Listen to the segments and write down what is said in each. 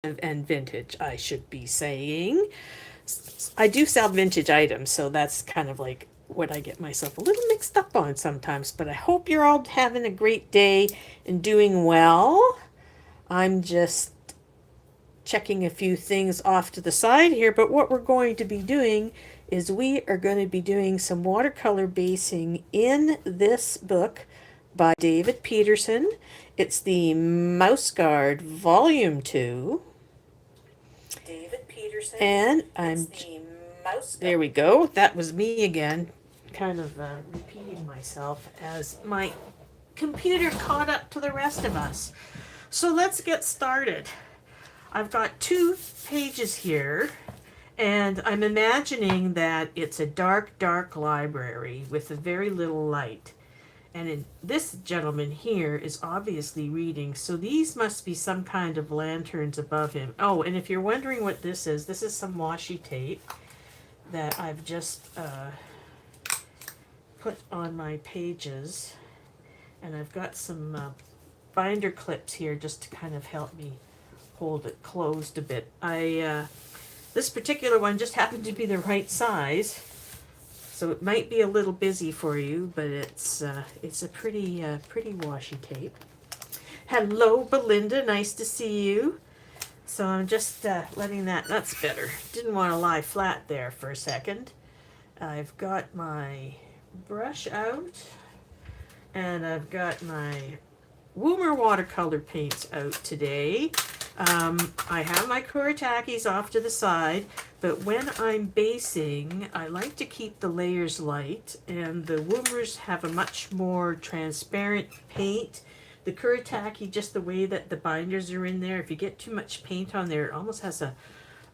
and vintage, I should be saying. I do sell vintage items, so that's kind of like what I get myself a little mixed up on sometimes. But I hope you're all having a great day and doing well. I'm just checking a few things off to the side here, but what we're going to be doing is we are going to be doing some watercolor basing in this book by David Petersen. It's the Mouse Guard Volume 2. David Petersen. And there we go. That was me again, kind of repeating myself as my computer caught up to the rest of us. So let's get started. I've got 2 pages here, and I'm imagining that it's a dark, dark library with a very little light. And this gentleman here is obviously reading, so these must be some kind of lanterns above him. Oh, and if you're wondering what this is some washi tape that I've just put on my pages. And I've got some binder clips here just to kind of help me hold it closed a bit. This particular one just happened to be the right size, so it might be a little busy for you, but it's a pretty washi tape. Hello, Belinda. Nice to see you. So I'm just letting that's better. Didn't want to lie flat there for a second. I've got my brush out, and I've got my Woomer watercolor paints out today. I have my Kuritakis off to the side, but when I'm basing, I like to keep the layers light, and the Woomers have a much more transparent paint. The Kuritaki, just the way that the binders are in there, if you get too much paint on there, it almost has a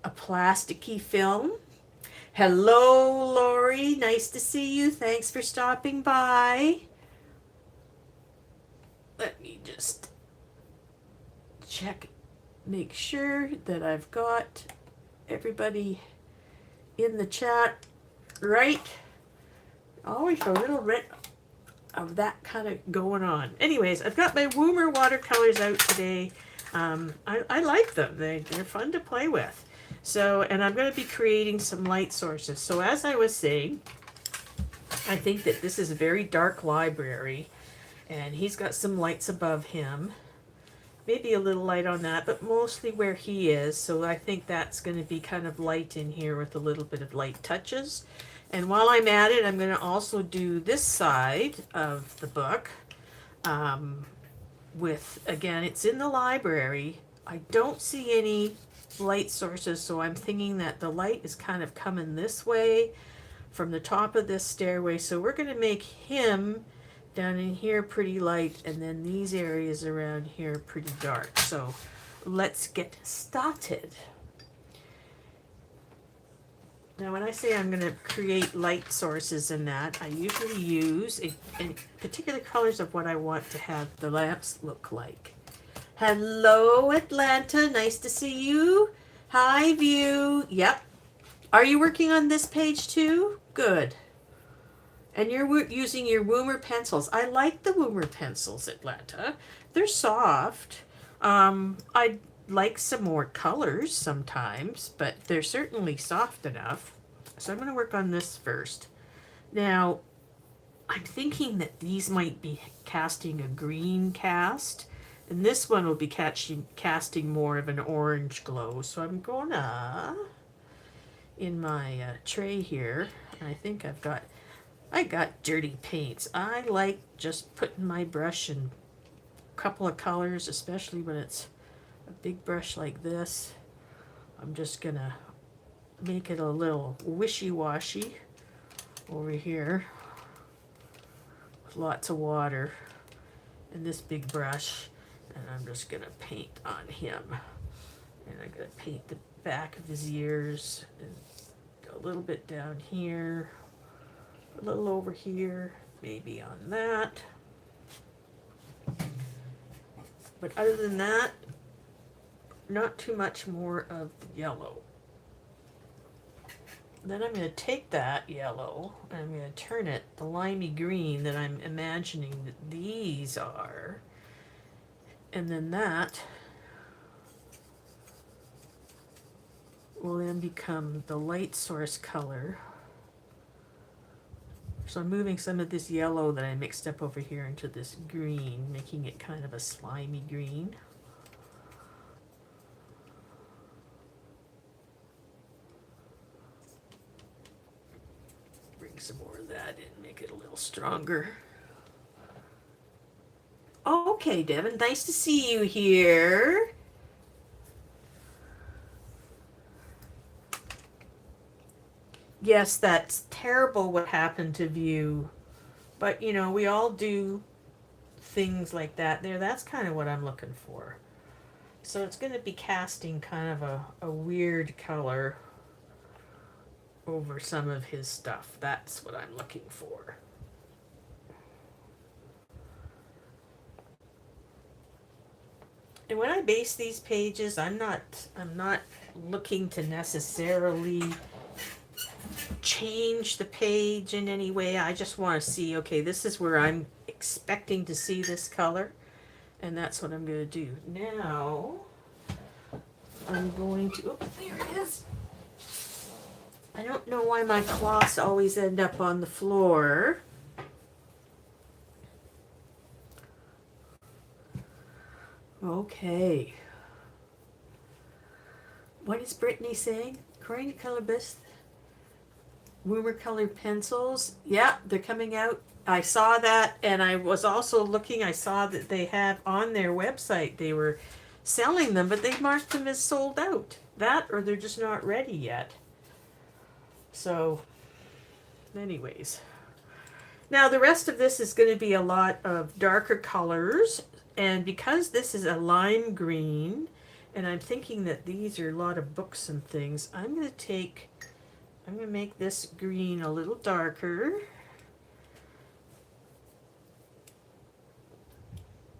plasticky film. Hello, Lori. Nice to see you. Thanks for stopping by. Let me just check, make sure that I've got everybody in the chat right. Always a little bit of that kind of going on. Anyways, I've got my Woomer watercolors out today. I like them. They're fun to play with. So, and I'm going to be creating some light sources. So as I was saying, I think that this is a very dark library, and he's got some lights above him. Maybe a little light on that, but mostly where he is. So I think that's going to be kind of light in here with a little bit of light touches. And while I'm at it, I'm going to also do this side of the book with, again, it's in the library. I don't see any light sources, so I'm thinking that the light is kind of coming this way from the top of this stairway. So we're going to make him down in here pretty light, and then these areas around here pretty dark. So let's get started. Now when I say I'm going to create light sources in that, I usually use in particular colors of what I want to have the lamps look like. Hello, Atlanta. Nice to see you. Hi, View. Yep. Are you working on this page too? Good. And you're using your Woomer pencils. I like the Woomer pencils, Atlanta. They're soft. I'd like some more colors sometimes, but they're certainly soft enough. So I'm going to work on this first. Now, I'm thinking that these might be casting a green cast, and this one will be casting more of an orange glow. So I'm gonna, in my tray here, I think I got dirty paints. I like just putting my brush in a couple of colors, especially when it's a big brush like this. I'm just gonna make it a little wishy-washy over here with lots of water and this big brush, and I'm just gonna paint on him. And I'm gonna paint the back of his ears and a little bit down here, a little over here, maybe on that. But other than that, not too much more of the yellow. Then I'm going to take that yellow and I'm going to turn it the limey green that I'm imagining that these are. And then that will then become the light source color. So I'm moving some of this yellow that I mixed up over here into this green, making it kind of a slimy green. Bring some more of that in, make it a little stronger. Okay, Devin, nice to see you here. Yes, that's terrible what happened to View. But, you know, we all do things like that there. That's kind of what I'm looking for. So it's going to be casting kind of a weird color over some of his stuff. That's what I'm looking for. And when I base these pages, I'm not looking to necessarily change the page in any way. I just want to see, okay, this is where I'm expecting to see this color, and that's what I'm going to do. Now, I'm going to, oh, there it is. I don't know why my cloths always end up on the floor. Okay. What is Brittany saying? According to Color Best, Woomer colored pencils. Yeah, they're coming out. I saw that, and I was also looking. I saw that they have on their website, they were selling them, but they marked them as sold out. That, or they're just not ready yet. So, anyways. Now, the rest of this is going to be a lot of darker colors. And because this is a lime green, and I'm thinking that these are a lot of books and things, I'm going to make this green a little darker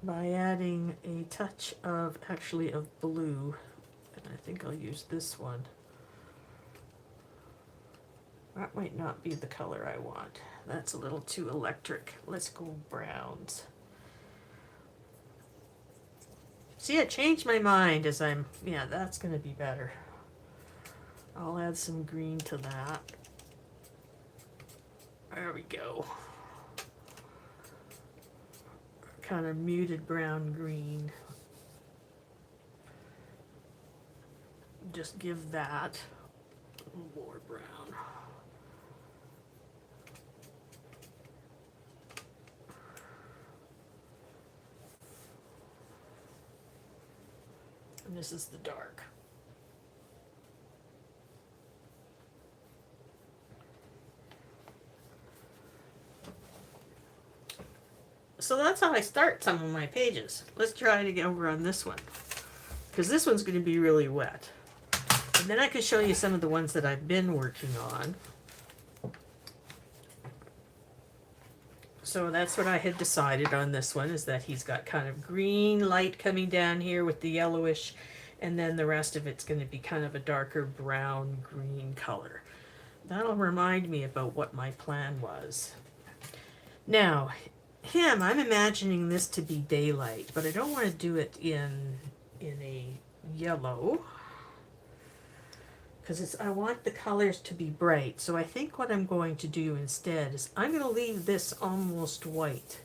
by adding a touch of, actually, of blue. And I think I'll use this one. That might not be the color I want. That's a little too electric. Let's go browns. See, I changed my mind as yeah, that's going to be better. I'll add some green to that. There we go. Kind of muted brown green. Just give that a little more brown. And this is the dark. So that's how I start some of my pages. Let's try to get over on this one, because this one's going to be really wet. And then I can show you some of the ones that I've been working on. So that's what I had decided on this one, is that he's got kind of green light coming down here with the yellowish, and then the rest of it's going to be kind of a darker brown green color. That'll remind me about what my plan was. Now, him, I'm imagining this to be daylight, but I don't want to do it in a yellow, because I want the colors to be bright. So I think what I'm going to do instead is I'm going to leave this almost white.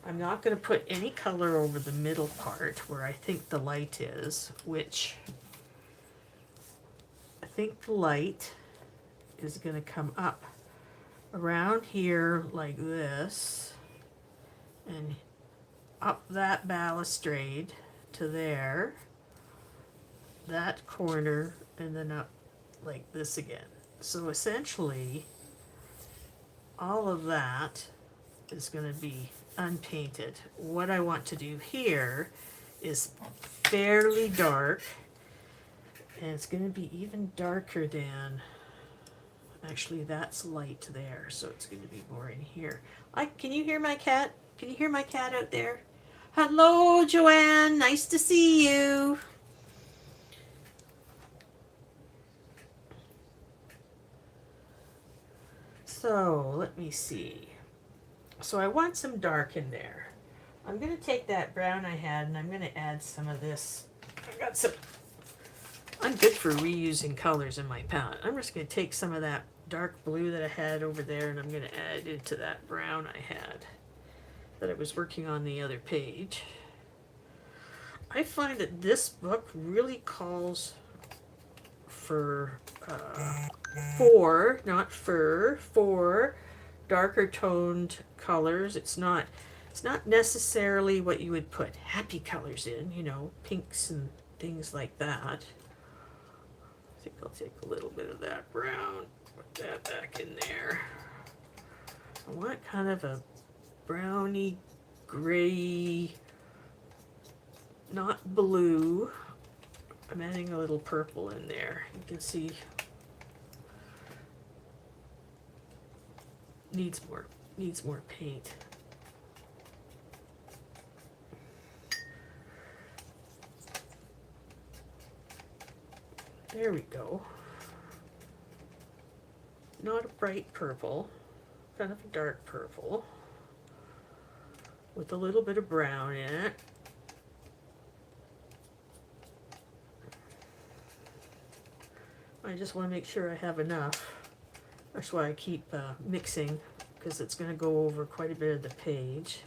I'm not going to put any color over the middle part where I think the light is, which I think the light is going to come up around here like this, and up that balustrade to there, that corner, and then up like this again. So essentially all of that is going to be unpainted. What I want to do here is fairly dark, and it's going to be even darker than, actually that's light there, so it's going to be more in here. Can you hear my cat? Can you hear my cat out there? Hello, Joanne, nice to see you. So let me see. So I want some dark in there. I'm going to take that brown I had, and I'm going to add some of this. I got some, I'm good for reusing colors in my palette. I'm just going to take some of that dark blue that I had over there and I'm going to add it to that brown I had that I was working on the other page. I find that this book really calls for not for darker toned colors. It's not necessarily what you would put happy colors in, you know, pinks and things like that. I think I'll take a little bit of that brown, put that back in there. I want kind of a browny gray, not blue. I'm adding a little purple in there. You can see needs more paint. There we go. Not a bright purple, kind of a dark purple with a little bit of brown in it. I just want to make sure I have enough. That's why I keep mixing, because it's going to go over quite a bit of the page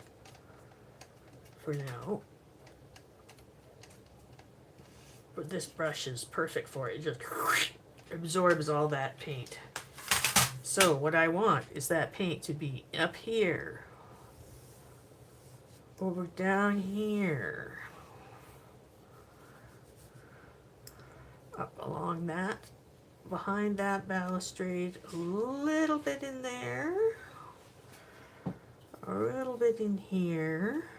for now. But this brush is perfect for it. It just absorbs all that paint. So what I want is that paint to be up here, over down here, up along that, behind that balustrade, a little bit in there, a little bit in here,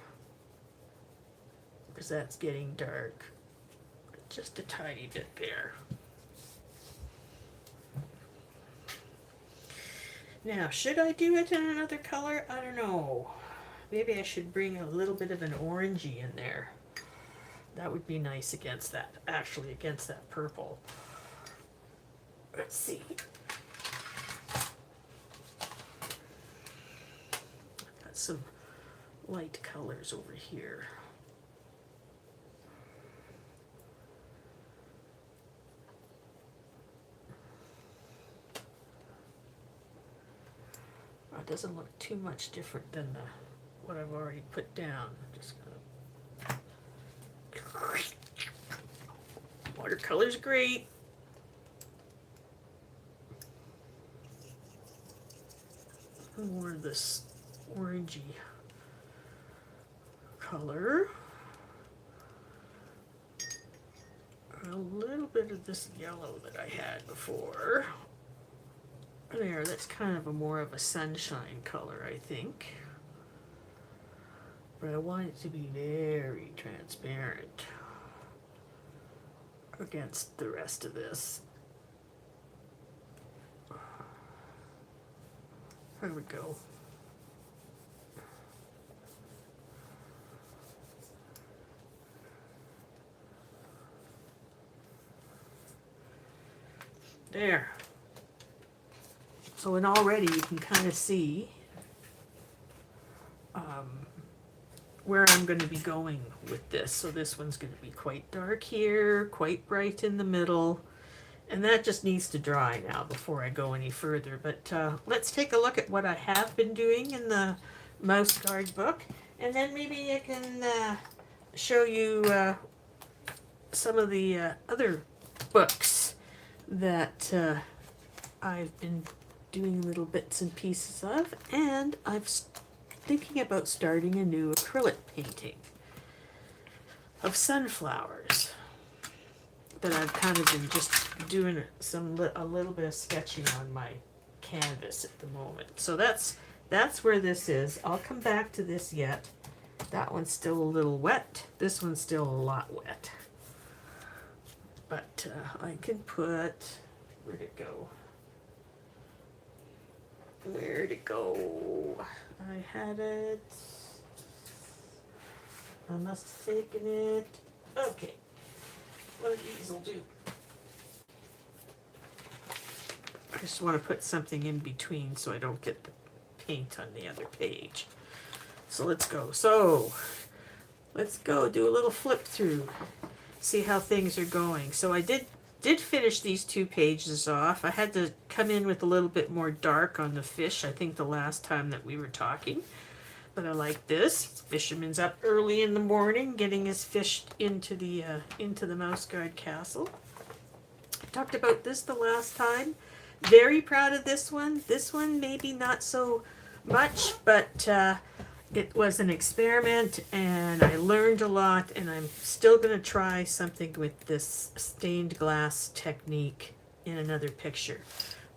because that's getting dark, just a tiny bit there. Now, should I do it in another color? I don't know. Maybe I should bring a little bit of an orangey in there. That would be nice against that, actually against that purple. Let's see. I've got some light colors over here. It doesn't look too much different than what I've already put down. I'm just gonna... Watercolor's great. More of this orangey color. A little bit of this yellow that I had before. There, that's kind of more of a sunshine color, I think. But I want it to be very transparent against the rest of this. There we go. There. So, and already you can kind of see where I'm going to be going with this. So this one's going to be quite dark here, quite bright in the middle, and that just needs to dry now before I go any further. But let's take a look at what I have been doing in the mouse guard book, and then maybe I can show you some of the other books that I've been doing little bits and pieces of, and I'm thinking about starting a new acrylic painting of sunflowers that I've kind of been just doing a little bit of sketching on my canvas at the moment. So that's where this is. I'll come back to this yet. That one's still a little wet. This one's still a lot wet. But I can put, where'd it go? Where'd it go? I had it. I must have taken it. Okay. One of these will do. I just want to put something in between so I don't get the paint on the other page. So let's go. So let's go do a little flip through. See how things are going. So I did did finish these 2 pages off. I had to come in with a little bit more dark on the fish, I think the last time that we were talking. But I like this. Fisherman's up early in the morning getting his fish into the Mouse Guard Castle. I talked about this the last time. Very proud of this one. This one maybe not so much, but it was an experiment and I learned a lot, and I'm still going to try something with this stained glass technique in another picture.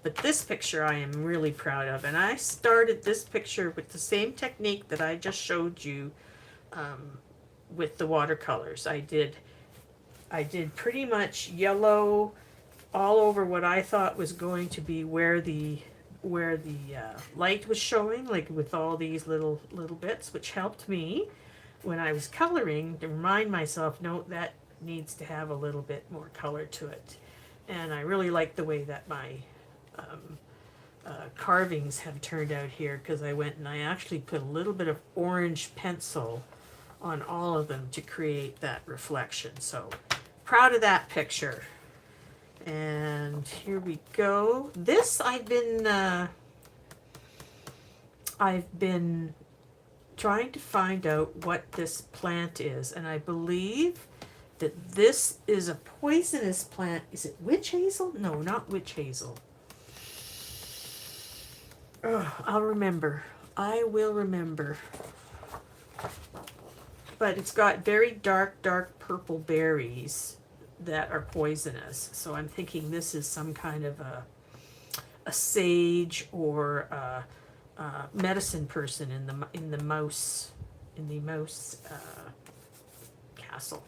But this picture I am really proud of, and I started this picture with the same technique that I just showed you with the watercolors. I did pretty much yellow all over what I thought was going to be where the light was showing, like with all these little bits, which helped me when I was coloring to remind myself, no, that needs to have a little bit more color to it. And I really like the way that my carvings have turned out here, because I went and I actually put a little bit of orange pencil on all of them to create that reflection. So proud of that picture. And here we go. This I've been trying to find out what this plant is, and I believe that this is a poisonous plant. Is it witch hazel? No, not witch hazel. Oh, I'll remember. I will remember. But it's got very dark purple berries that are poisonous. So I'm thinking this is some kind of a sage or a medicine person in the mouse castle.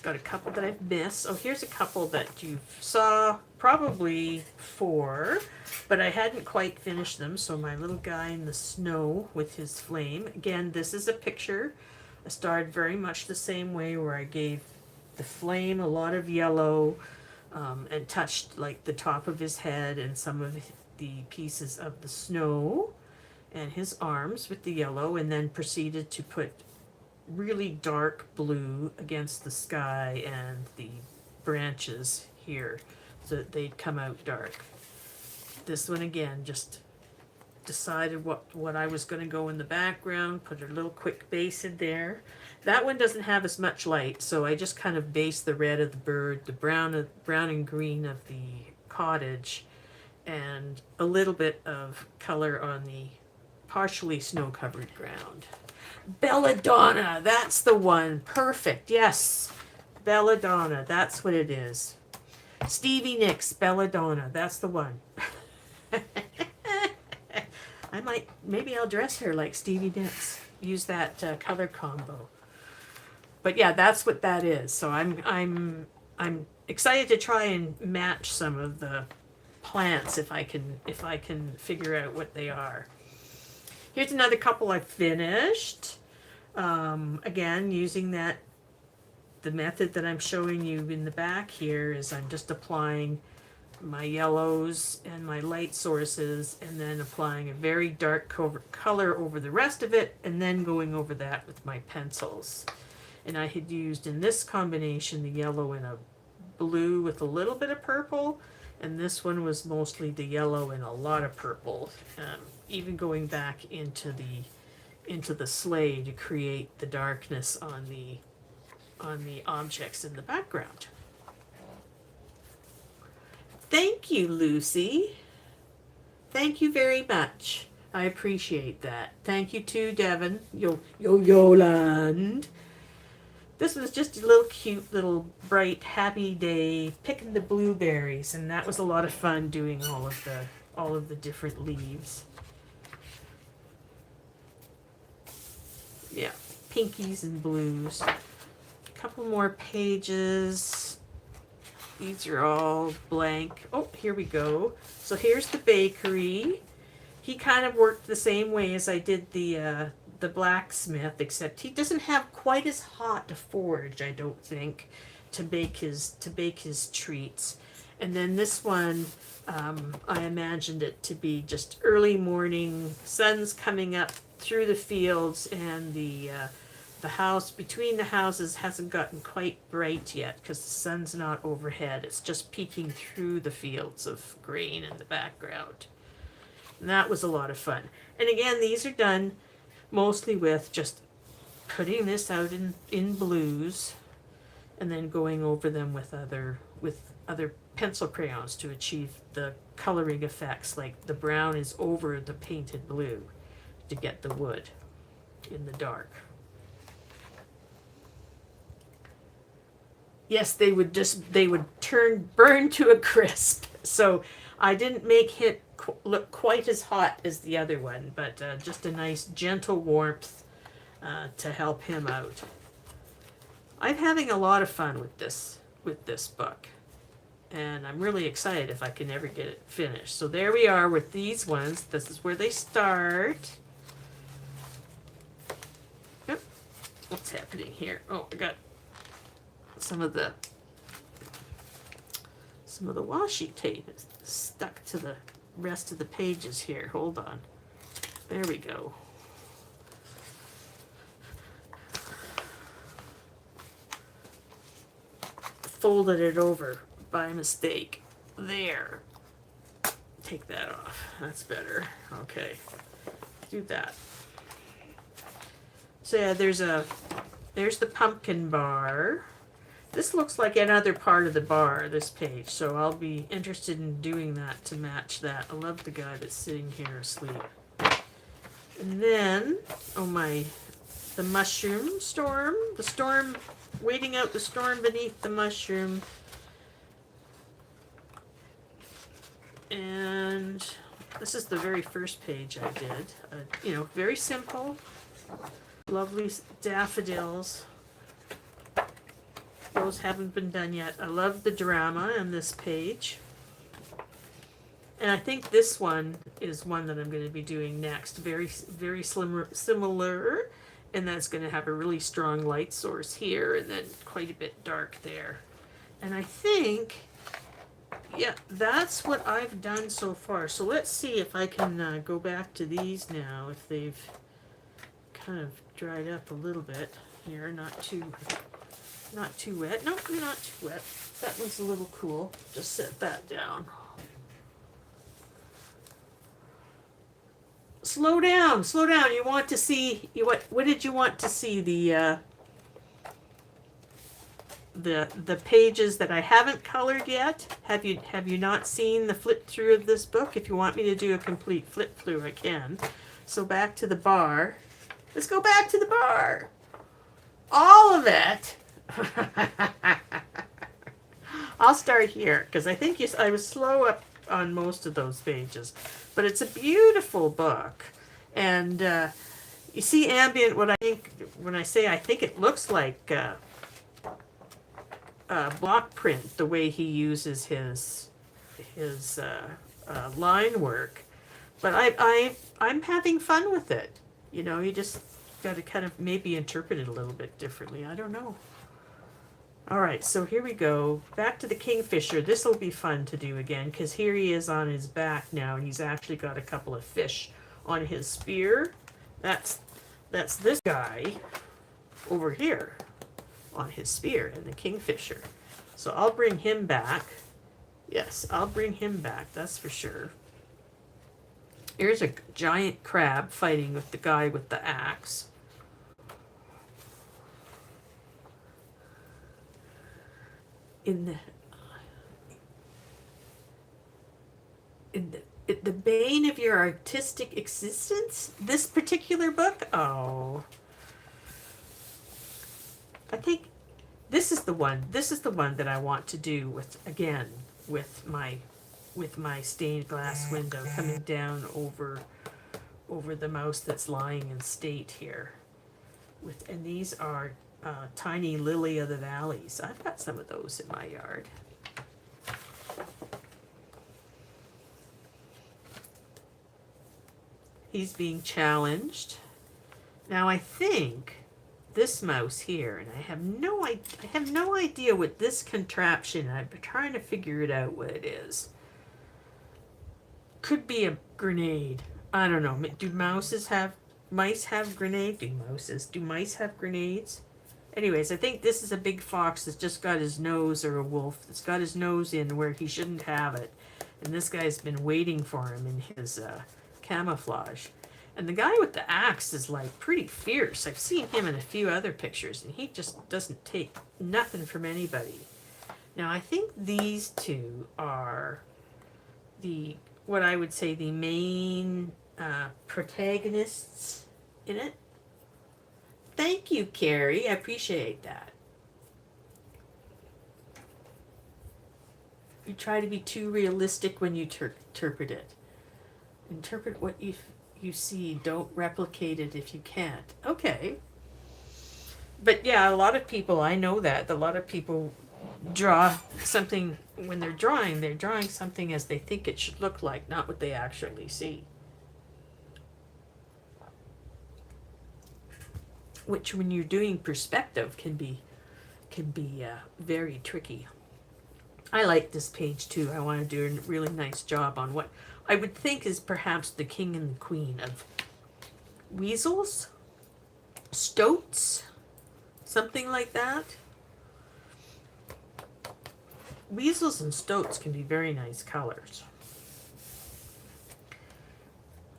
Got a couple that I've missed. Oh, here's a couple that you saw probably 4, but I hadn't quite finished them. So my little guy in the snow with his flame. Again, this is a picture. I started very much the same way, where I gave the flame a lot of yellow and touched like the top of his head and some of the pieces of the snow and his arms with the yellow, and then proceeded to put really dark blue against the sky and the branches here so that they'd come out dark. This one again, just decided what I was going to go in the background, put a little quick base in there. That one doesn't have as much light, so I just kind of based the red of the bird, the brown and green of the cottage, and a little bit of color on the partially snow-covered ground. Belladonna, that's the one. Perfect, yes. Belladonna, that's what it is. Stevie Nicks, Belladonna, that's the one. Maybe I'll dress her like Stevie Nicks. Use that color combo. But yeah, that's what that is. So I'm excited to try and match some of the plants if I can figure out what they are. Here's another couple I finished. Again, using the method that I'm showing you in the back here is I'm just applying my yellows and my light sources, and then applying a very dark color over the rest of it, and then going over that with my pencils. And I had used in this combination the yellow and a blue with a little bit of purple, and this one was mostly the yellow and a lot of purple, even going back into the sleigh to create the darkness on the objects in the background. Thank you, Lucy. Thank you very much. I appreciate that. Thank you too, Devin. Yoland. This was just a little cute, little bright, happy day picking the blueberries, and that was a lot of fun doing all of the different leaves. Yeah, pinkies and blues. A couple more pages. These are all blank. Oh, here we go. So here's the bakery. He kind of worked the same way as I did the blacksmith, except he doesn't have quite as hot a forge, I don't think, to bake his treats. And then this one, I imagined it to be just early morning, sun's coming up through the fields, and the the house between the houses hasn't gotten quite bright yet because the sun's not overhead. It's just peeking through the fields of grain in the background. And that was a lot of fun. And again, these are done mostly with just putting this out in blues and then going over them with other pencil crayons to achieve the coloring effects, like the brown is over the painted blue to get the wood in the dark. Yes, they would burn to a crisp. So I didn't make it look quite as hot as the other one, but just a nice gentle warmth to help him out. I'm having a lot of fun with this book, and I'm really excited if I can ever get it finished. So there we are with these ones. This is where they start. Yep. What's happening here? Oh, I got some of the washi tape is stuck to the rest of the pages here. Hold on. There we go. Folded it over by mistake. There. Take that off. That's better. Okay. Do that. So yeah, there's the pumpkin bar. This looks like another part of the bar, this page, so I'll be interested in doing that to match that. I love the guy that's sitting here asleep. And then, the mushroom storm, waiting out the storm beneath the mushroom. And this is the very first page I did. Very simple, lovely daffodils. Those haven't been done yet. I love the drama on this page. And I think this one is one that I'm going to be doing next. Very, very similar. And that's going to have a really strong light source here and then quite a bit dark there. And I think, yeah, that's what I've done so far. So let's see if I can go back to these now, if they've kind of dried up a little bit here. Not too wet. Nope, not too wet. That one's a little cool. Just set that down. Slow down. You want to see what did you want to see? The pages that I haven't colored yet? Have you not seen the flip through of this book? If you want me to do a complete flip through, I can. So back to the bar. Let's go back to the bar. All of it. I'll start here because I think I was slow up on most of those pages, but it's a beautiful book. And you see ambient. What I think when I say I think it looks like block print, the way he uses his line work. But I'm having fun with it. You just got to kind of maybe interpret it a little bit differently. I don't know. All right, so here we go. Back to the kingfisher. This will be fun to do again because here he is on his back now, and he's actually got a couple of fish on his spear. That's this guy over here on his spear and the kingfisher. So I'll bring him back. Yes, I'll bring him back, that's for sure. Here's a giant crab fighting with the guy with the axe. In the bane of your artistic existence, this particular book. Oh, I think this is the one. This is the one that I want to do with my stained glass window coming down over the mouse that's lying in state here. And these are tiny lily of the valleys. I've got some of those in my yard. He's being challenged. Now I think this mouse here, and I have no idea what this contraption, I'm trying to figure it out what it is. Could be a grenade. I don't know. Do mouses have mice have grenades? Do mice have grenades? Anyways, I think this is a big fox that's just got his nose, or a wolf that's got his nose in where he shouldn't have it. And this guy's been waiting for him in his camouflage. And the guy with the axe is like pretty fierce. I've seen him in a few other pictures, and he just doesn't take nothing from anybody. Now, I think these two are what I would say the main protagonists in it. Thank you, Carrie. I appreciate that. You try to be too realistic when you interpret it. Interpret what you see. Don't replicate it if you can't. Okay. But yeah, a lot of people, I know that. A lot of people draw something, when they're drawing something as they think it should look like, not what they actually see. Which, when you're doing perspective, can be very tricky. I like this page too. I want to do a really nice job on what I would think is perhaps the king and the queen of weasels, stoats, something like that. Weasels and stoats can be very nice colors.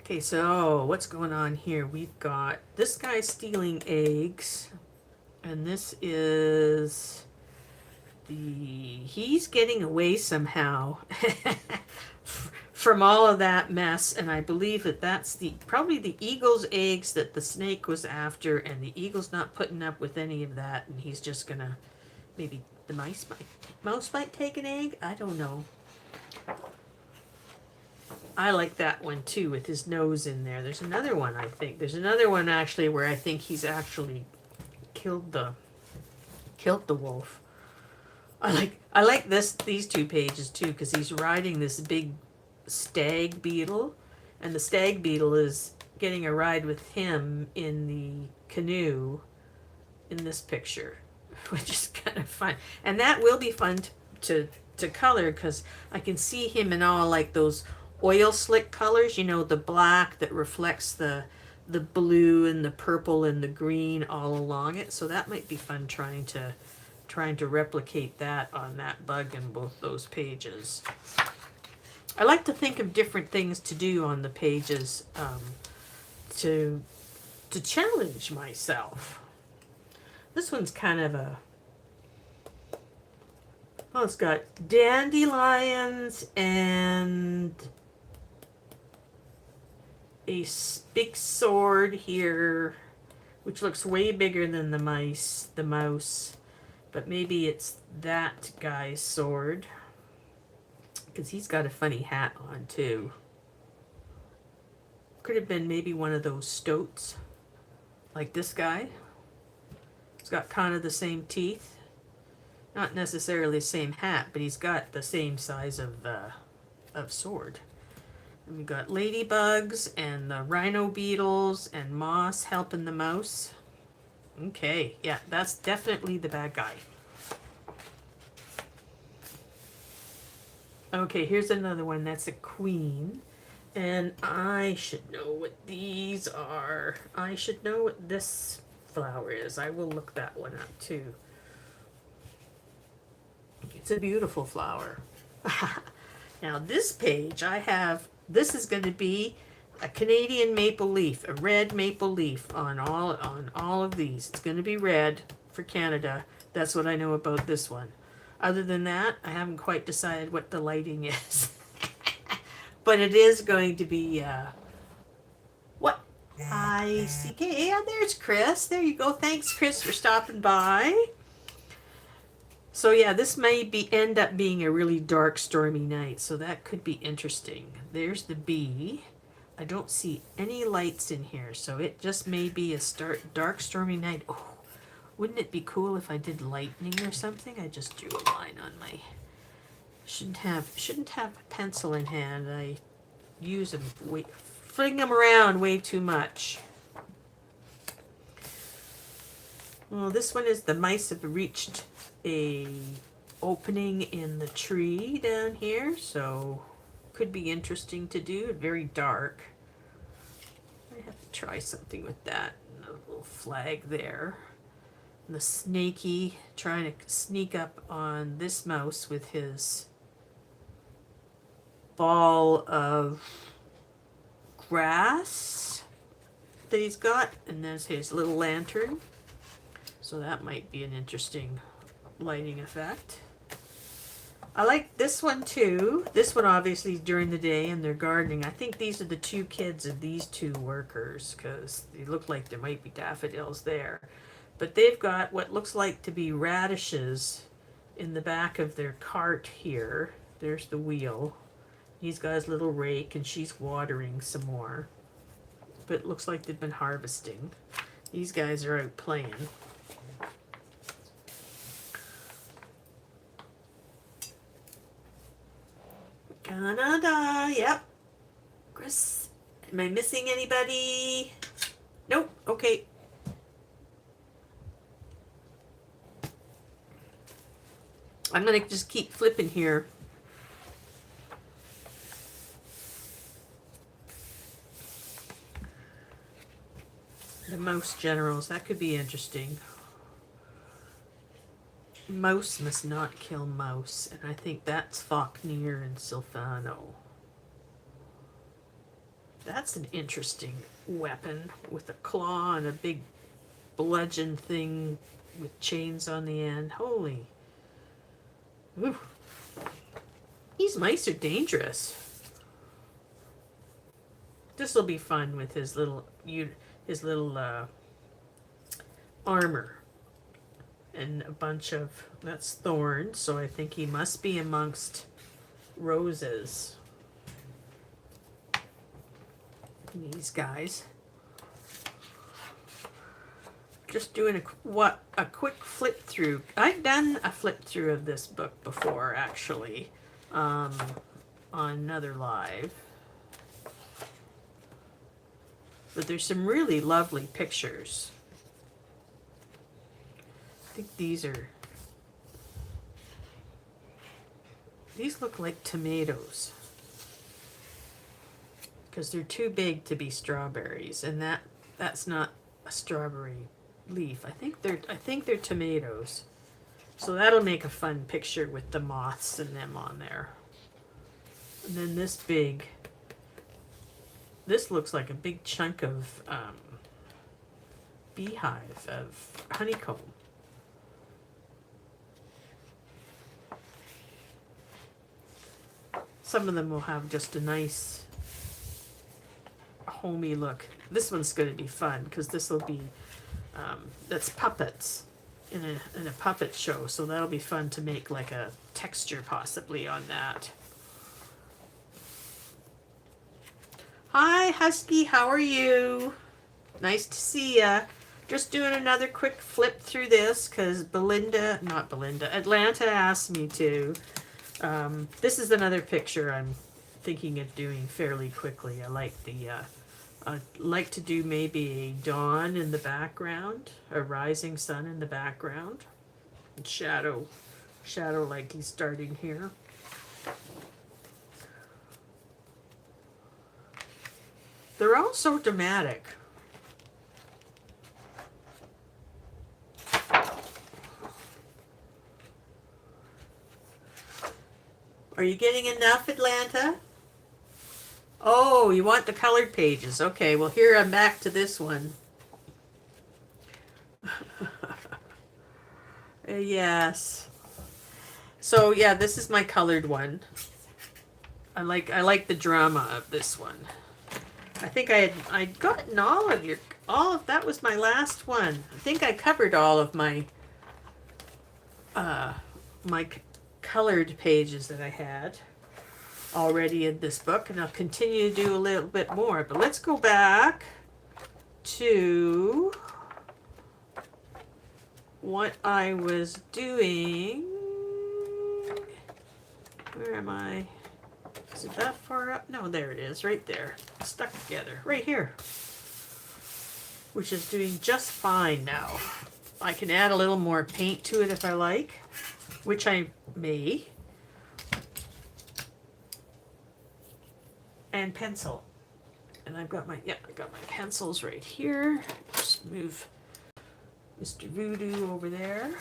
Okay, so what's going on here? We've got this guy stealing eggs, and this is he's getting away somehow from all of that mess, and I believe that that's probably the eagle's eggs that the snake was after, and the eagle's not putting up with any of that, and he's just gonna, maybe the mouse might take an egg? I don't know. I like that one too, with his nose in there. There's another one, I think. There's another one actually where I think he's actually killed the wolf. I like these two pages too, because he's riding this big stag beetle, and the stag beetle is getting a ride with him in the canoe in this picture, which is kind of fun. And that will be fun to color, because I can see him in all like those oil slick colors, you know, the black that reflects the blue and the purple and the green all along it. So that might be fun trying to replicate that on that bug in both those pages. I like to think of different things to do on the pages to challenge myself. This one's kind of it's got dandelions and a big sword here, which looks way bigger than the mouse, but maybe it's that guy's sword, because he's got a funny hat on too. Could have been maybe one of those stoats, like this guy. He's got kind of the same teeth. Not necessarily the same hat, but he's got the same size of sword. And we got ladybugs and the rhino beetles and moss helping the mouse. Okay, yeah, that's definitely the bad guy. Okay, here's another one. That's a queen. And I should know what these are. I should know what this flower is. I will look that one up too. It's a beautiful flower. Now this page this is going to be a Canadian maple leaf, a red maple leaf on all of these. It's going to be red for Canada. That's what I know about this one. Other than that, I haven't quite decided what the lighting is. But it is going to be what? I-C-K. Yeah, there's Chris. There you go. Thanks, Chris, for stopping by. So yeah, this may end up being a really dark, stormy night, so that could be interesting. There's the bee. I don't see any lights in here, so it just may be a dark, stormy night. Oh, wouldn't it be cool if I did lightning or something? I just drew a line on my... Shouldn't have a pencil in hand. I use them, fling them around way too much. Well, this one is the mice have reached a opening in the tree down here, so could be interesting to do. Very dark. I have to try something with that. And a little flag there. And the snaky, trying to sneak up on this mouse with his ball of grass that he's got. And there's his little lantern. So that might be an interesting lighting effect. I like this one too. This one obviously is during the day and they're gardening. I think these are the two kids of these two workers because they look like there might be daffodils there. But they've got what looks like to be radishes in the back of their cart here. There's the wheel. He's got his little rake and she's watering some more. But it looks like they've been harvesting. These guys are out playing. Canada, yep. Chris, am I missing anybody? Nope, okay. I'm gonna just keep flipping here. The mouse generals, that could be interesting. Mouse must not kill mouse, and I think that's Faulkner and Silfano. That's an interesting weapon with a claw and a big bludgeon thing with chains on the end. Holy. Ooh. These mice are dangerous. This will be fun with his little armor. And a bunch of, that's thorns, so I think he must be amongst roses. These guys. Just doing a quick flip through. I've done a flip through of this book before, actually, on another live. But there's some really lovely pictures. I think these look like tomatoes because they're too big to be strawberries, and that's not a strawberry leaf. I think they're tomatoes. So that'll make a fun picture with the moths and them on there. And then this looks like a big chunk of beehive of honeycomb. Some of them will have just a nice homey look. This one's going to be fun because this will be that's puppets in a puppet show, so that'll be fun to make like a texture possibly on that. Hi Husky, how are you? Nice to see ya. Just doing another quick flip through this because Atlanta asked me to. This is another picture I'm thinking of doing fairly quickly. I like I'd like to do maybe a dawn in the background, a rising sun in the background, and shadow like he's starting here. They're all so dramatic. Are you getting enough, Atlanta? Oh, you want the colored pages. Okay, well here I'm back to this one. Yes. So yeah, this is my colored one. I like the drama of this one. I think I'd gotten all of that was my last one. I think I covered all of my my colored pages that I had already in this book, and I'll continue to do a little bit more. But let's go back to what I was doing. Where am I? Is it that far up? No, there it is, right there. Stuck together, right here. Which is doing just fine now. I can add a little more paint to it if I like, which I may. And pencil. And I've got my, yeah, I got my pencils right here. Just move Mr. Voodoo over there.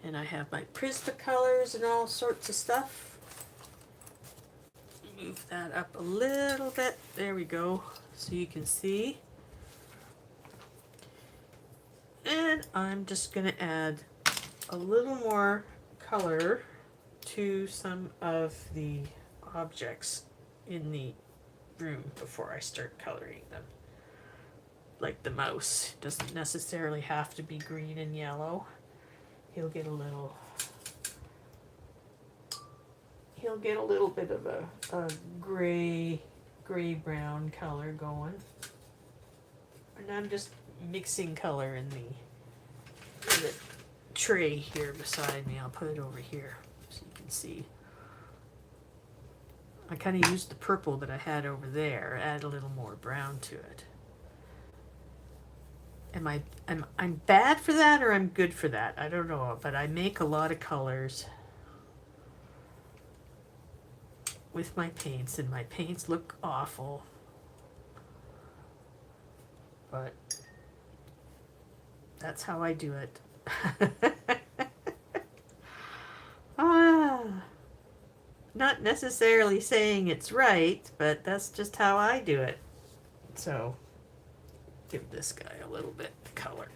And I have my Prisma colors and all sorts of stuff. Move that up a little bit. There we go. So you can see. And I'm just going to add a little more color to some of the objects in the room before I start coloring them. Like the mouse. Doesn't necessarily have to be green and yellow. He'll get a little bit of a gray brown color going. And I'm just mixing color in the tray here beside me. I'll put it over here so you can see. I kind of used the purple that I had over there, add a little more brown to it. I'm bad for that or I'm good for that? I don't know, but I make a lot of colors with my paints, and my paints look awful. But that's how I do it. Not necessarily saying it's right, but that's just how I do it. So give this guy a little bit of color.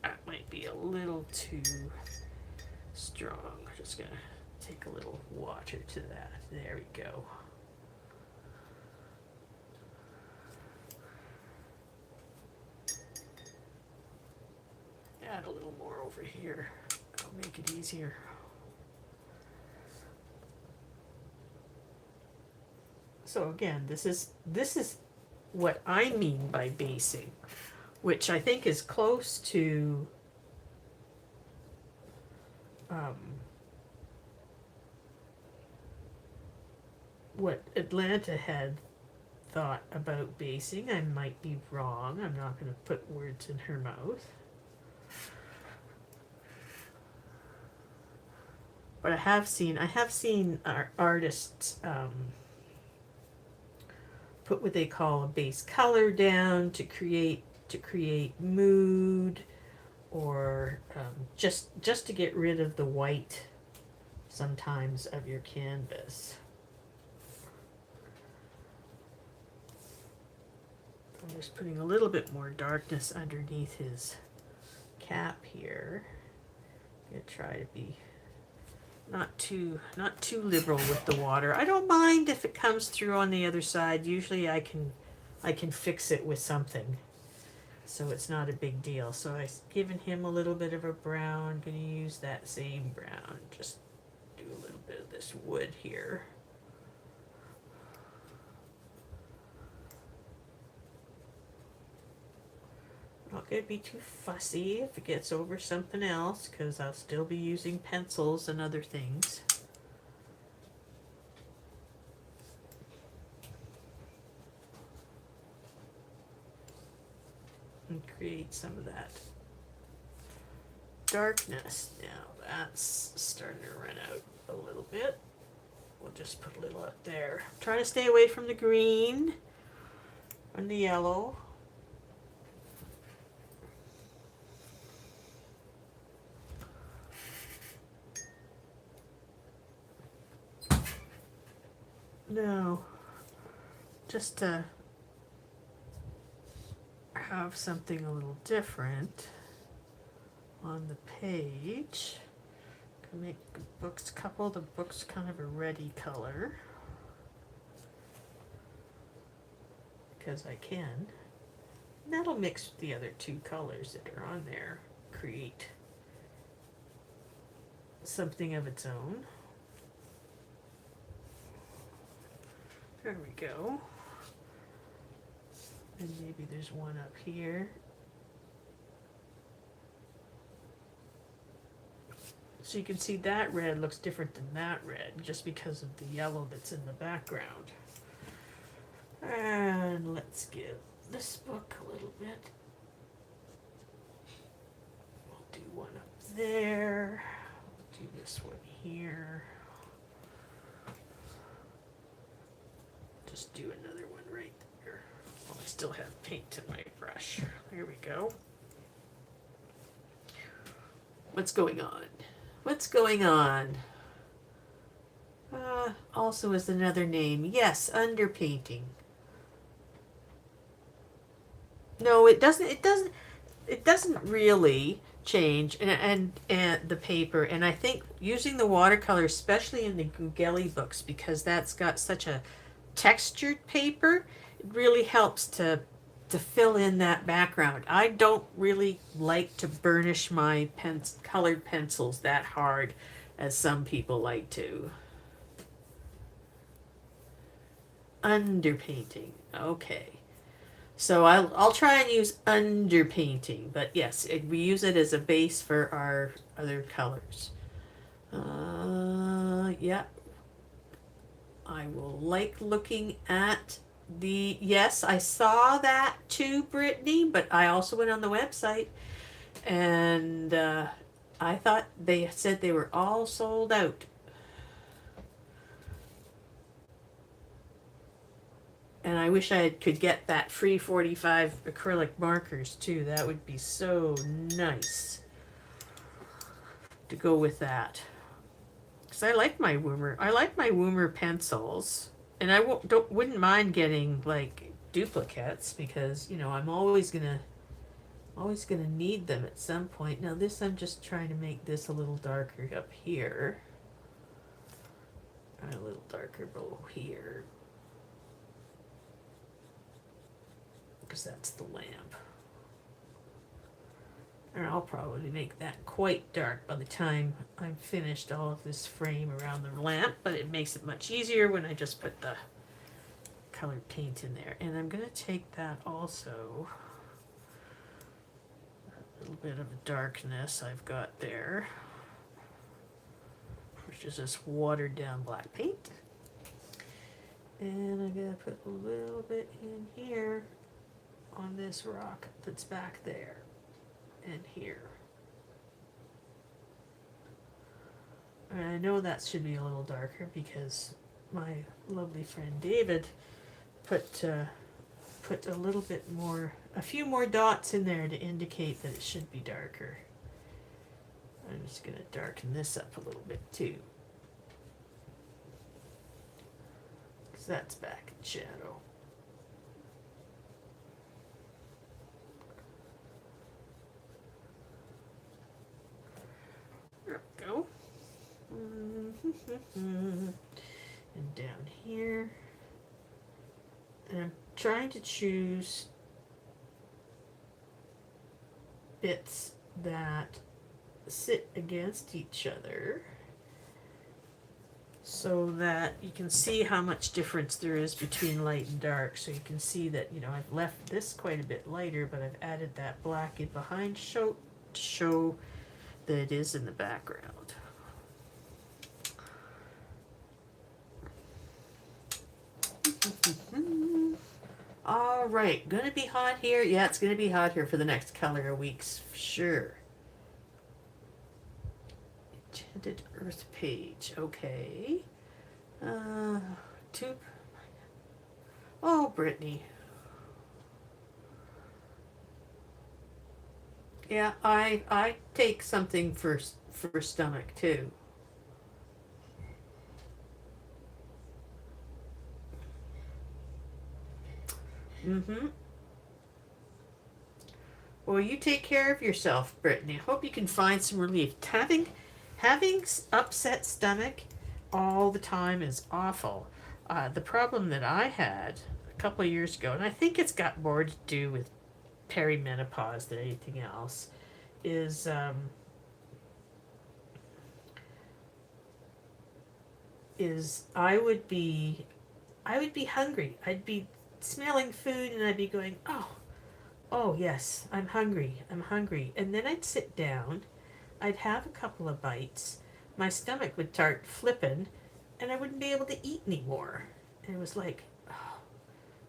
That might be a little too strong. I'm just gonna take a little water to that. There we go. Add a little more over here. That'll make it easier. So again, this is what I mean by basing, which I think is close to what Atlanta had thought about basing. I might be wrong. I'm not going to put words in her mouth. But I have seen our artists put what they call a base color down to create mood, or just to get rid of the white sometimes of your canvas. I'm just putting a little bit more darkness underneath his cap here. I'm gonna try to be not too liberal with the water. I don't mind if it comes through on the other side. Usually I can fix it with something, so it's not a big deal. So I've given him a little bit of a brown. I'm going to use that same brown. Just do a little bit of this wood here. Not going to be too fussy if it gets over something else, because I'll still be using pencils and other things. And create some of that darkness. Now that's starting to run out a little bit. We'll just put a little up there. I'm trying to stay away from the green and the yellow. No, just to have something a little different on the page. Can make the books kind of a reddy color, because I can. And that'll mix with the other two colors that are on there, create something of its own. There we go. And maybe there's one up here. So you can see that red looks different than that red, just because of the yellow that's in the background. And let's give this book a little bit. We'll do one up there. We'll do this one here. just do another one right there. Oh, I still have paint in my brush. There we go. What's going on? What's going on? Also is another name. Yes, underpainting. No, it doesn't. It doesn't really change, and the paper. And I think using the watercolor, especially in the Gugeli books, because that's got such a textured paper, it really helps to fill in that background. I don't really like to burnish my colored pencils that hard as some people like to. Underpainting. Okay. So I'll try and use underpainting, but yes, we use it as a base for our other colors. Yeah. I will like looking at the, yes, I saw that too, Brittany, but I also went on the website and I thought they said they were all sold out. And I wish I could get that free 45 acrylic markers too. That would be so nice to go with that. Because I like my Woomer. I like my Woomer pencils. And I wouldn't mind getting like duplicates because, you know, I'm always gonna need them at some point. Now this, I'm just trying to make this a little darker up here. And a little darker below here. Because that's the lamp. And I'll probably make that quite dark by the time I'm finished all of this frame around the lamp, but it makes it much easier when I just put the colored paint in there. And I'm going to take that also, a little bit of a darkness I've got there, which is this watered down black paint. And I'm going to put a little bit in here on this rock that's back there and here. And I know that should be a little darker because my lovely friend David put a little bit more, a few more dots in there to indicate that it should be darker. I'm just going to darken this up a little bit too, because that's back in shadow. There we go. And down here. And I'm trying to choose bits that sit against each other so that you can see how much difference there is between light and dark. So you can see that, you know, I've left this quite a bit lighter, but I've added that black in behind to show that it is in the background. All right, gonna be hot here. Yeah, it's gonna be hot here for the next color of weeks, for sure. Enchanted Earth page, okay. Oh, Brittany. Yeah, I take something for stomach too. Mm-hmm. Well, you take care of yourself, Brittany. Hope you can find some relief. Having upset stomach all the time is awful. The problem that I had a couple of years ago, and I think it's got more to do with perimenopause than anything else, is I would be hungry. I'd be smelling food and I'd be going, oh yes, I'm hungry. And then I'd sit down, I'd have a couple of bites, my stomach would start flipping, and I wouldn't be able to eat anymore. And it was like, oh,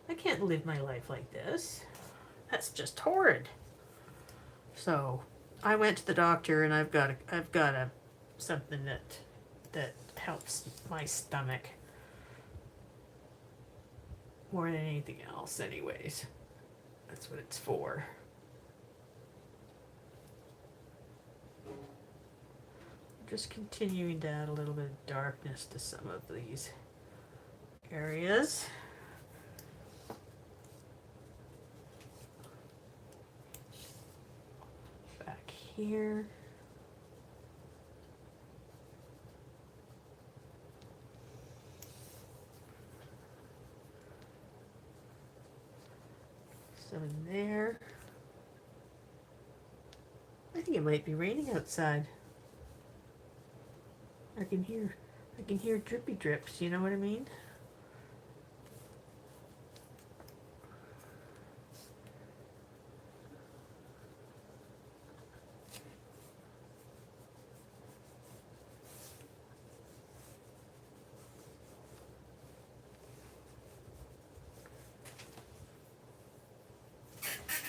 I can't live my life like this. That's just horrid. So I went to the doctor, and I've got something that helps my stomach. more than anything else anyways. That's what it's for. Just continuing to add a little bit of darkness to some of these areas. Back here. Some in there. I think it might be raining outside. I can hear drippy drips, you know what I mean?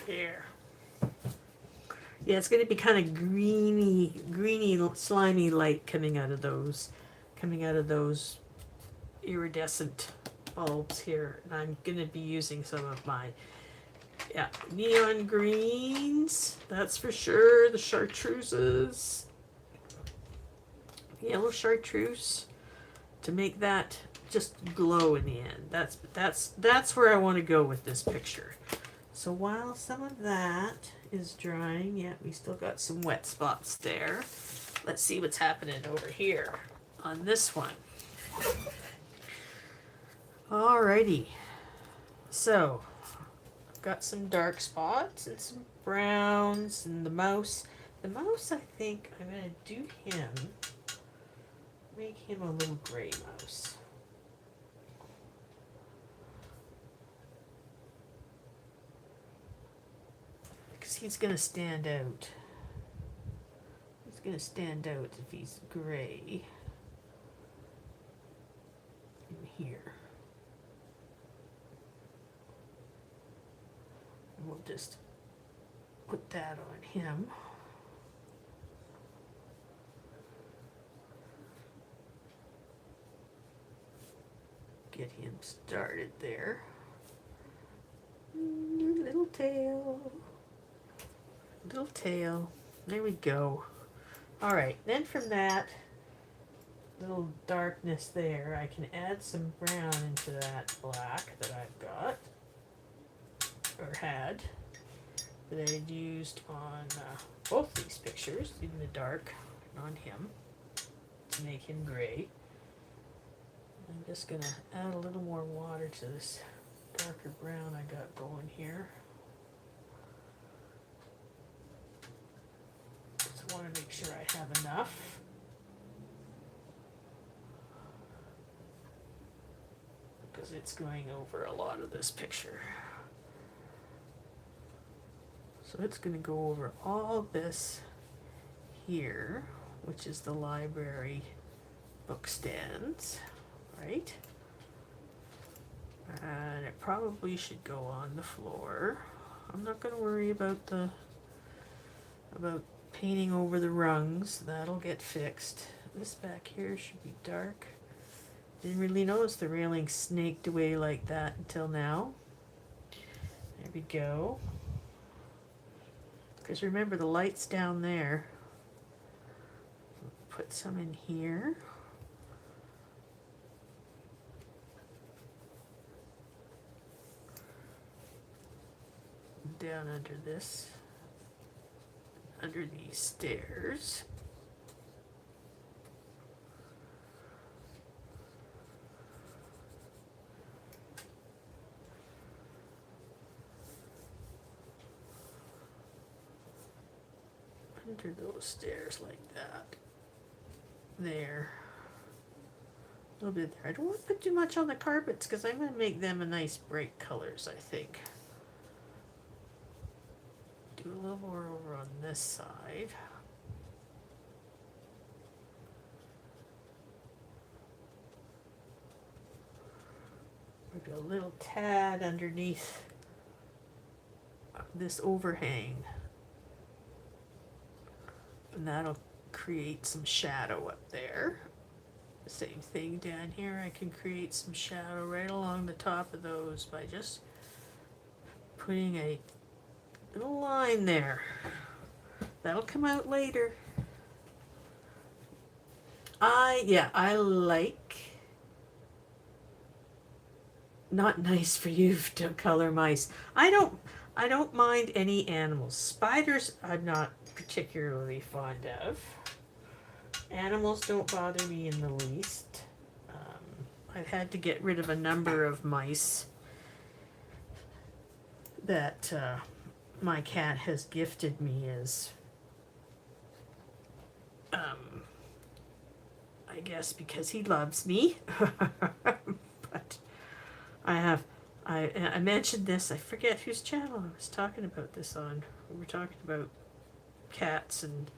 There. Yeah, it's going to be kind of greeny, slimy light coming out of those iridescent bulbs here. And I'm going to be using some of my, neon greens. That's for sure. The chartreuses, yellow chartreuse, to make that just glow in the end. That's where I want to go with this picture. So while some of that is drying, yeah, we still got some wet spots there. Let's see what's happening over here on this one. Alrighty. So, I've got some dark spots and some browns and the mouse. The mouse, I think I'm going to do him, make him a little gray mouse. He's going to stand out. He's going to stand out if he's gray in here. And we'll just put that on him. Get him started there. Little tail. Little tail. There we go. Alright, then from that little darkness there, I can add some brown into that black that I've got, or had, that I used on both these pictures, in the dark on him, to make him gray. I'm just going to add a little more water to this darker brown I got going here. I want to make sure I have enough. Because it's going over a lot of this picture. So it's going to go over all this here, which is the library bookstands, right? And it probably should go on the floor. I'm not going to worry about painting over the rungs. That'll get fixed. This back here should be dark. Didn't really notice the railing snaked away like that until now. There we go. Because remember, the light's down there. Put some in here. Down under this. Under these stairs. Under those stairs like that. There. A little bit there. I don't want to put too much on the carpets because I'm going to make them a nice bright colors, I think. Do a little more over on this side. Maybe a little tad underneath this overhang. And that'll create some shadow up there. Same thing down here. I can create some shadow right along the top of those by just putting a little line there. That'll come out later. I like, not nice for you to color mice. I don't mind any animals. Spiders I'm not particularly fond of. Animals don't bother me in the least. I've had to get rid of a number of mice that my cat has gifted me as, I guess because he loves me. But I mentioned this, I forget whose channel I was talking about this on. We were talking about cats and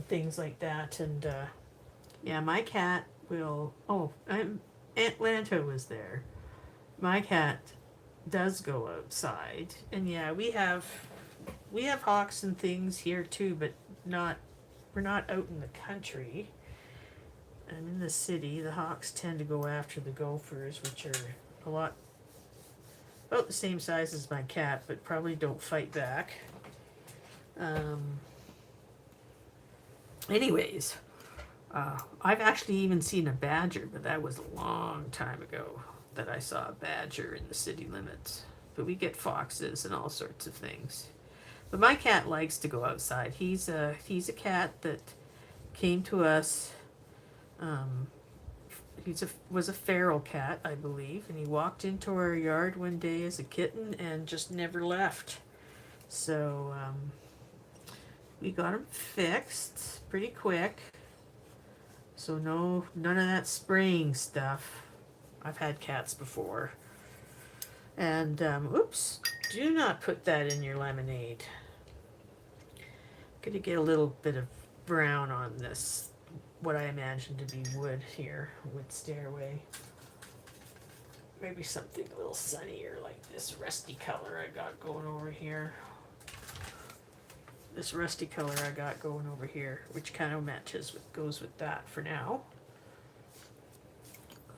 things like that, and yeah, my cat will, Aunt Lanta was there. My cat does go outside, and yeah, we have hawks and things here too, but we're not out in the country. I'm in the city. The hawks tend to go after the gophers, which are about the same size as my cat, but probably don't fight back. Anyways, I've actually even seen a badger, but that was a long time ago that I saw a badger in the city limits. But we get foxes and all sorts of things. But my cat likes to go outside. He's a cat that came to us. Was a feral cat, I believe, and he walked into our yard one day as a kitten and just never left. So we got him fixed pretty quick. So none of that spraying stuff. I've had cats before. And oops, do not put that in your lemonade. Gonna get a little bit of brown on this, what I imagine to be wood here, wood stairway. Maybe something a little sunnier like this rusty color I got going over here. This rusty color I got going over here, which kind of goes with that for now.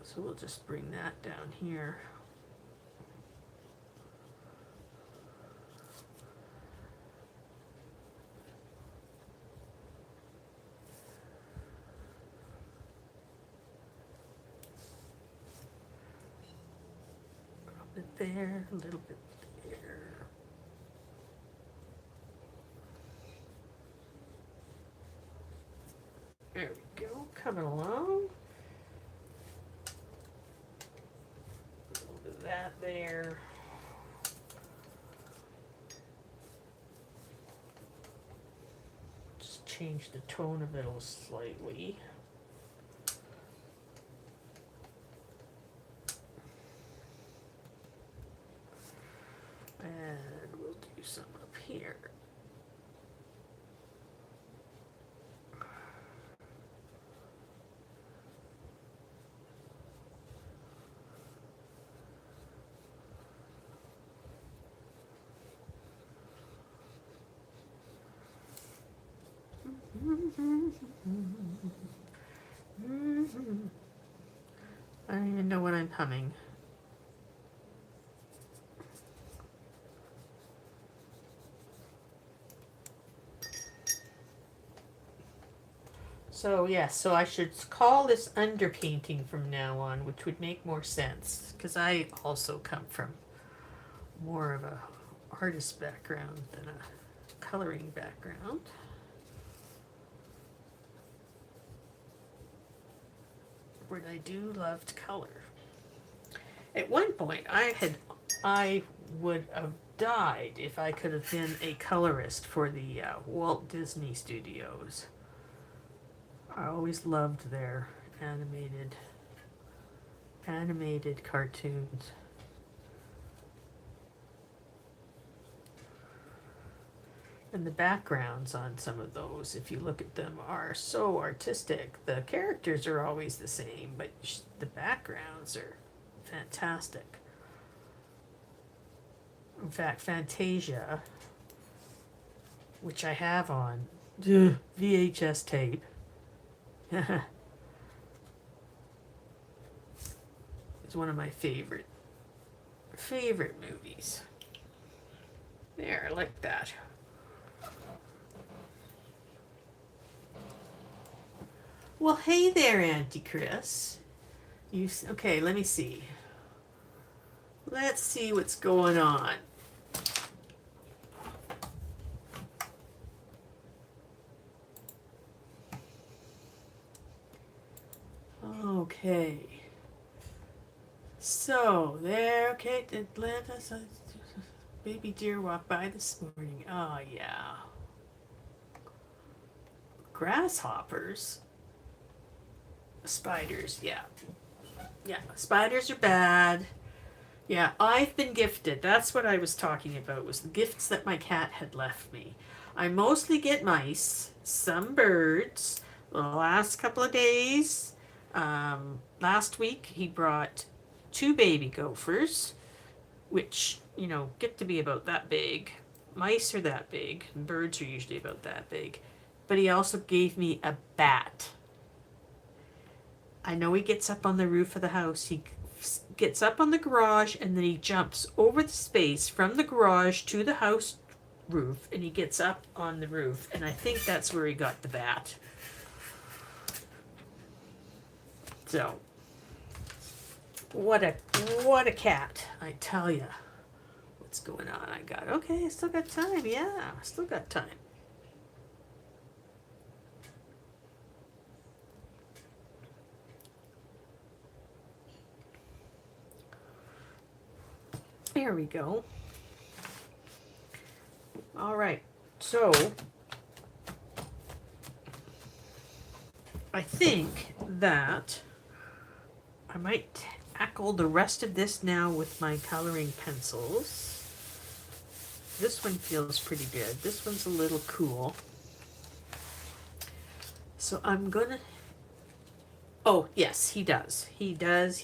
So we'll just bring that down here. There, a little bit there. There we go, coming along. A little bit of that there. Just change the tone of it slightly. And we'll do some up here. I don't even know what I'm humming. So yes, so I should call this underpainting from now on, which would make more sense, because I also come from more of a artist background than a coloring background. But I do love to color. At one point, I would have died if I could have been a colorist for the Walt Disney Studios. I always loved their animated cartoons. And the backgrounds on some of those, if you look at them, are so artistic. The characters are always the same, but the backgrounds are fantastic. In fact, Fantasia, which I have on VHS tape, It's one of my favorite movies. There, I like that. Well, hey there, Auntie Chris. Okay, let me see. Let's see what's going on. Okay. So, there, okay, Atlanta, baby deer walked by this morning. Oh, yeah. Grasshoppers? Spiders, yeah. Yeah, spiders are bad. Yeah, I've been gifted. That's what I was talking about, was the gifts that my cat had left me. I mostly get mice, some birds. The last couple of days, last week, he brought 2 baby gophers, which, you know, get to be about that big. Mice are that big, and birds are usually about that big. But he also gave me a bat. I know he gets up on the roof of the house. He gets up on the garage, and then he jumps over the space from the garage to the house roof, and he gets up on the roof, and I think that's where he got the bat. So, what a cat, I tell ya. What's going on? Okay, I still got time. Yeah, I still got time. There we go. All right, so I think that I might tackle the rest of this now with my coloring pencils. This one feels pretty good. This one's a little cool. So I'm gonna, oh yes, he does. He does.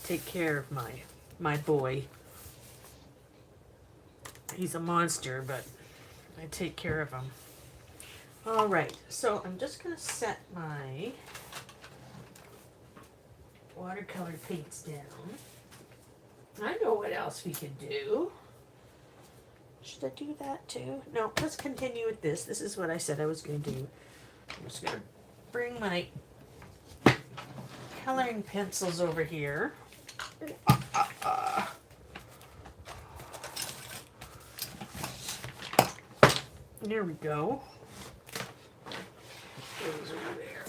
Take care of my boy. He's a monster, but I take care of him. All right, so I'm just gonna set my watercolor paints down. I know what else we could do. Should I do that too? No, let's continue with this. This is what I said I was going to do. I'm just gonna bring my coloring pencils over here. There we go. Those over there.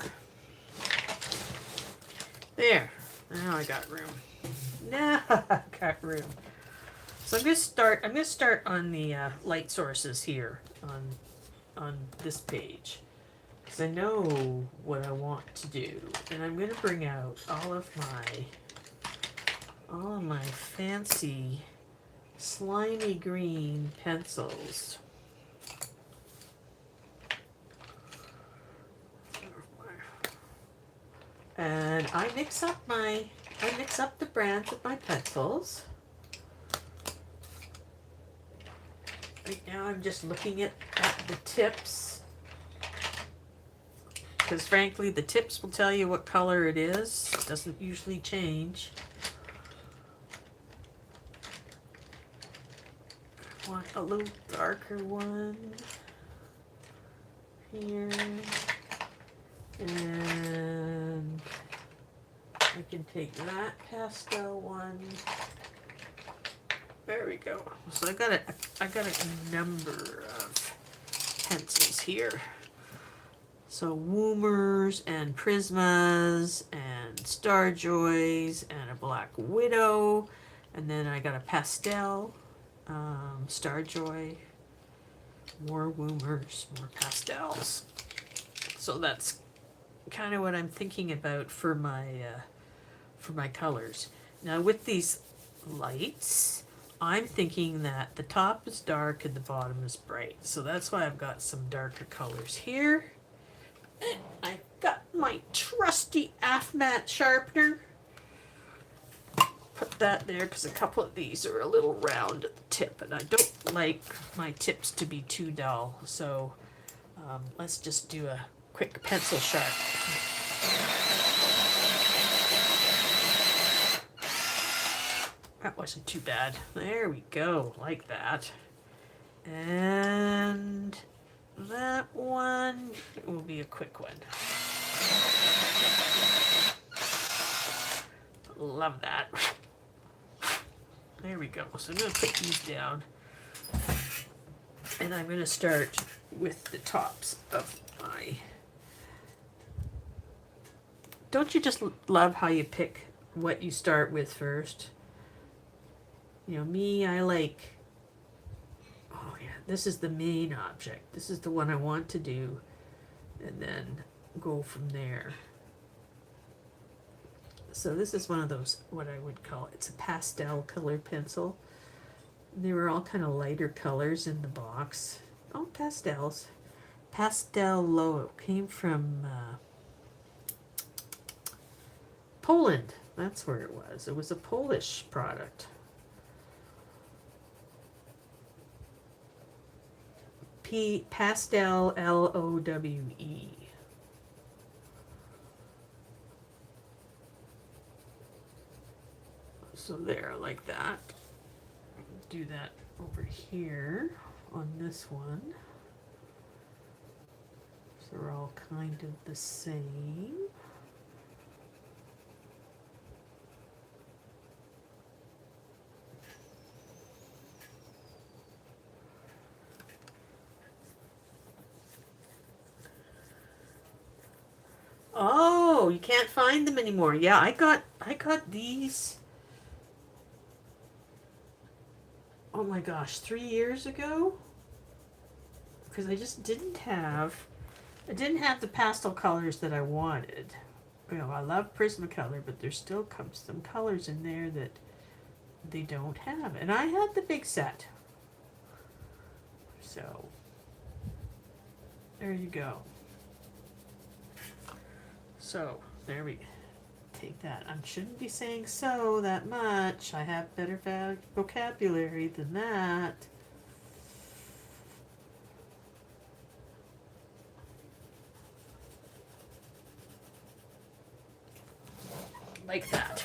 There. Now I got room. Now I got room. So I'm gonna start on the light sources here on this page, because I know what I want to do, and I'm gonna bring out all of my fancy slimy green pencils. And I mix up the brands with my pencils. Right now I'm just looking at the tips, because frankly the tips will tell you what color it is. It doesn't usually change. I want a little darker one here. And I can take that pastel one. There we go. So I got a number of pencils here. So Woomers and Prismas and StarJoys and a Black Widow, and then I got a Pastel, StarJoy, more Woomers, more Pastels. So that's kind of what I'm thinking about for my colors. Now with these lights, I'm thinking that the top is dark and the bottom is bright. So that's why I've got some darker colors here. And I've got my trusty AFMAT sharpener. Put that there because a couple of these are a little round at the tip, and I don't like my tips to be too dull. So let's just do a quick pencil sharp. That wasn't too bad. There we go, like that. And that one will be a quick one. Love that. There we go. So I'm going to put these down. And I'm going to start with the tops of my... Don't you just love how you pick what you start with first? You know, me, I like... Oh yeah, this is the main object. This is the one I want to do. And then go from there. So this is one of those, what I would call, it's a pastel colored pencil. They were all kind of lighter colors in the box. Oh, pastels. Pastel came from Poland. That's where it was. It was a Polish product. Pastel Lowe. So there, like that. Do that over here on this one. So they're all kind of the same. Oh, you can't find them anymore. Yeah, I got these. Oh my gosh, 3 years ago? Because I just didn't have the pastel colors that I wanted. You know, I love Prismacolor, but there's still some colors in there that they don't have. And I had the big set. So, there you go. So, there we go. Take that. I shouldn't be saying so that much. I have better vocabulary than that. Like that.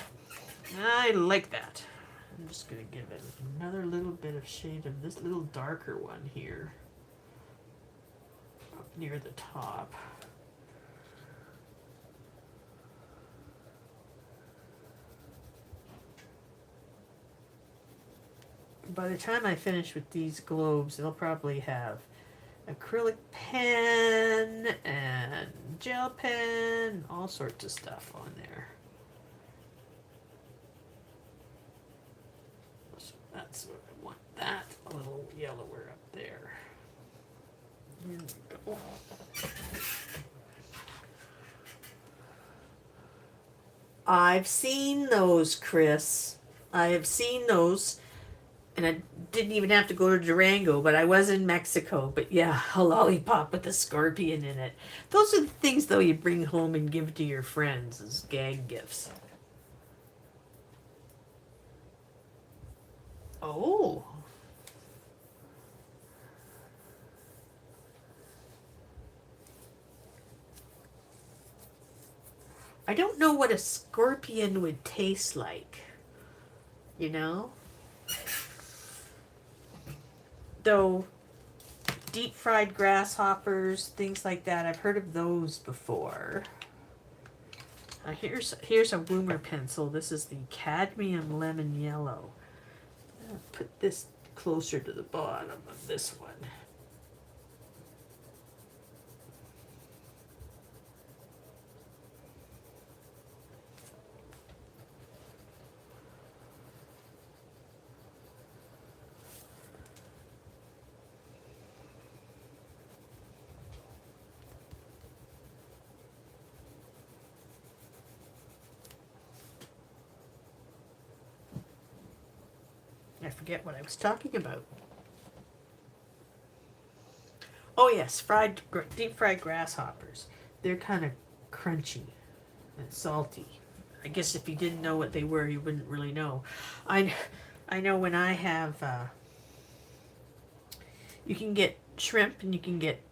I like that. I'm just going to give it another little bit of shade of this little darker one here. Up near the top. By the time I finish with these globes, they'll probably have acrylic pen and gel pen, all sorts of stuff on there. So that's what I want. That a little yellower up there. There we go. I've seen those, Chris. I have seen those. And I didn't even have to go to Durango, but I was in Mexico. But yeah, a lollipop with a scorpion in it. Those are the things, though, you bring home and give to your friends as gag gifts. Oh. I don't know what a scorpion would taste like. You know? Though deep fried grasshoppers, things like that, I've heard of those before. Here's a Woomer pencil. This is the cadmium lemon yellow. I'll put this closer to the bottom of this one. I forget what I was talking about. Oh yes, deep fried grasshoppers. They're kind of crunchy and salty. I guess if you didn't know what they were, you wouldn't really know. I know when I have, you can get shrimp and you can get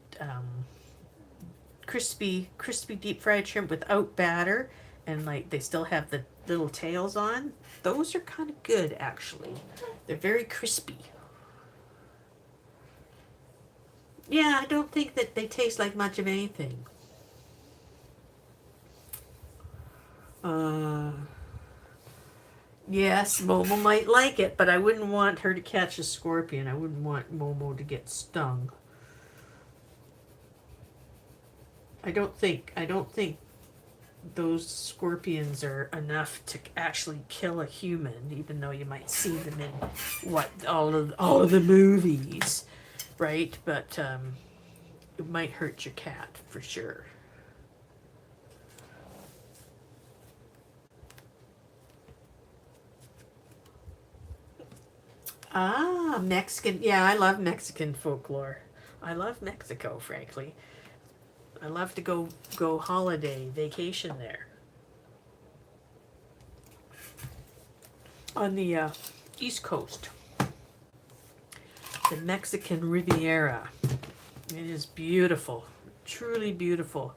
crispy deep fried shrimp without batter, and like they still have the little tails on, those are kind of good actually. They're very crispy. Yeah, I don't think that they taste like much of anything. Yes, Momo might like it, but I wouldn't want her to catch a scorpion. I wouldn't want Momo to get stung. I don't think those scorpions are enough to actually kill a human, even though you might see them in all of the movies, right? But it might hurt your cat for sure. Ah, Mexican. Yeah, I love Mexican folklore. I love Mexico, frankly. I love to go holiday vacation there. On the East Coast. The Mexican Riviera. It is beautiful. Truly beautiful.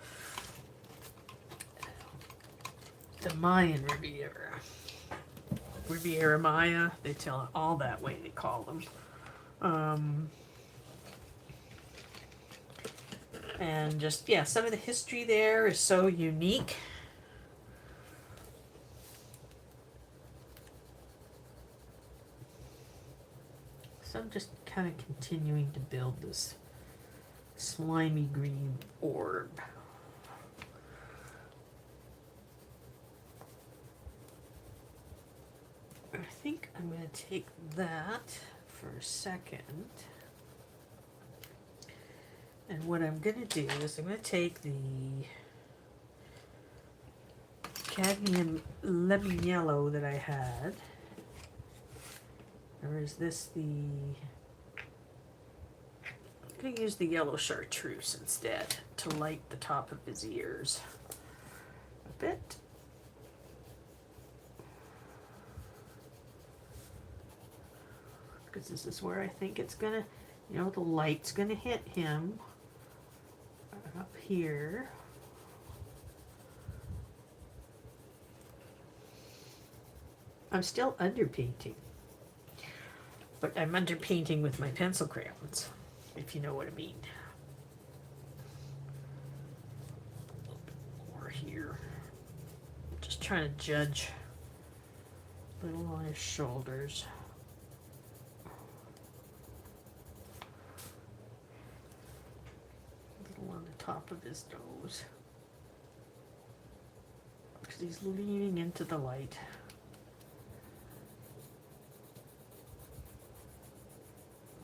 The Mayan Riviera. Riviera Maya, they tell it all that way, they call them. And just, yeah, some of the history there is so unique. So I'm just kind of continuing to build this slimy green orb. I think I'm going to take that for a second. And what I'm going to do is I'm going to take the cadmium lemon yellow that I had. Or is this the... I'm going to use the yellow chartreuse instead to light the top of his ears a bit. Because this is where I think it's going to, you know, the light's going to hit him up here. I'm still underpainting, but I'm underpainting with my pencil crayons, if you know what I mean. A little bit more here. Just trying to judge a little on his shoulders. On the top of his nose, because he's leaning into the light.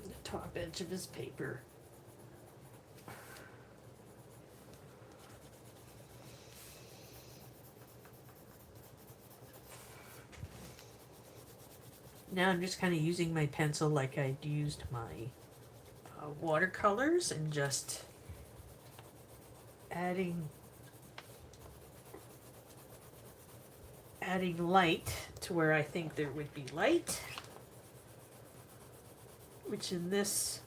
The top edge of his paper. Now I'm just kind of using my pencil like I used my watercolors and just adding light to where I think there would be light, which in this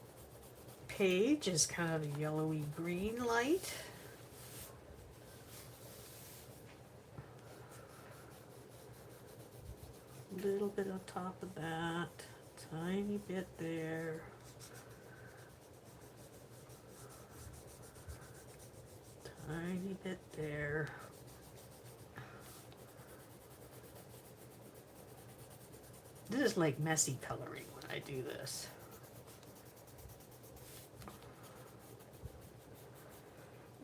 page is kind of a yellowy green light. A little bit on top of that, tiny bit there. Tiny bit there. This is like messy coloring when I do this.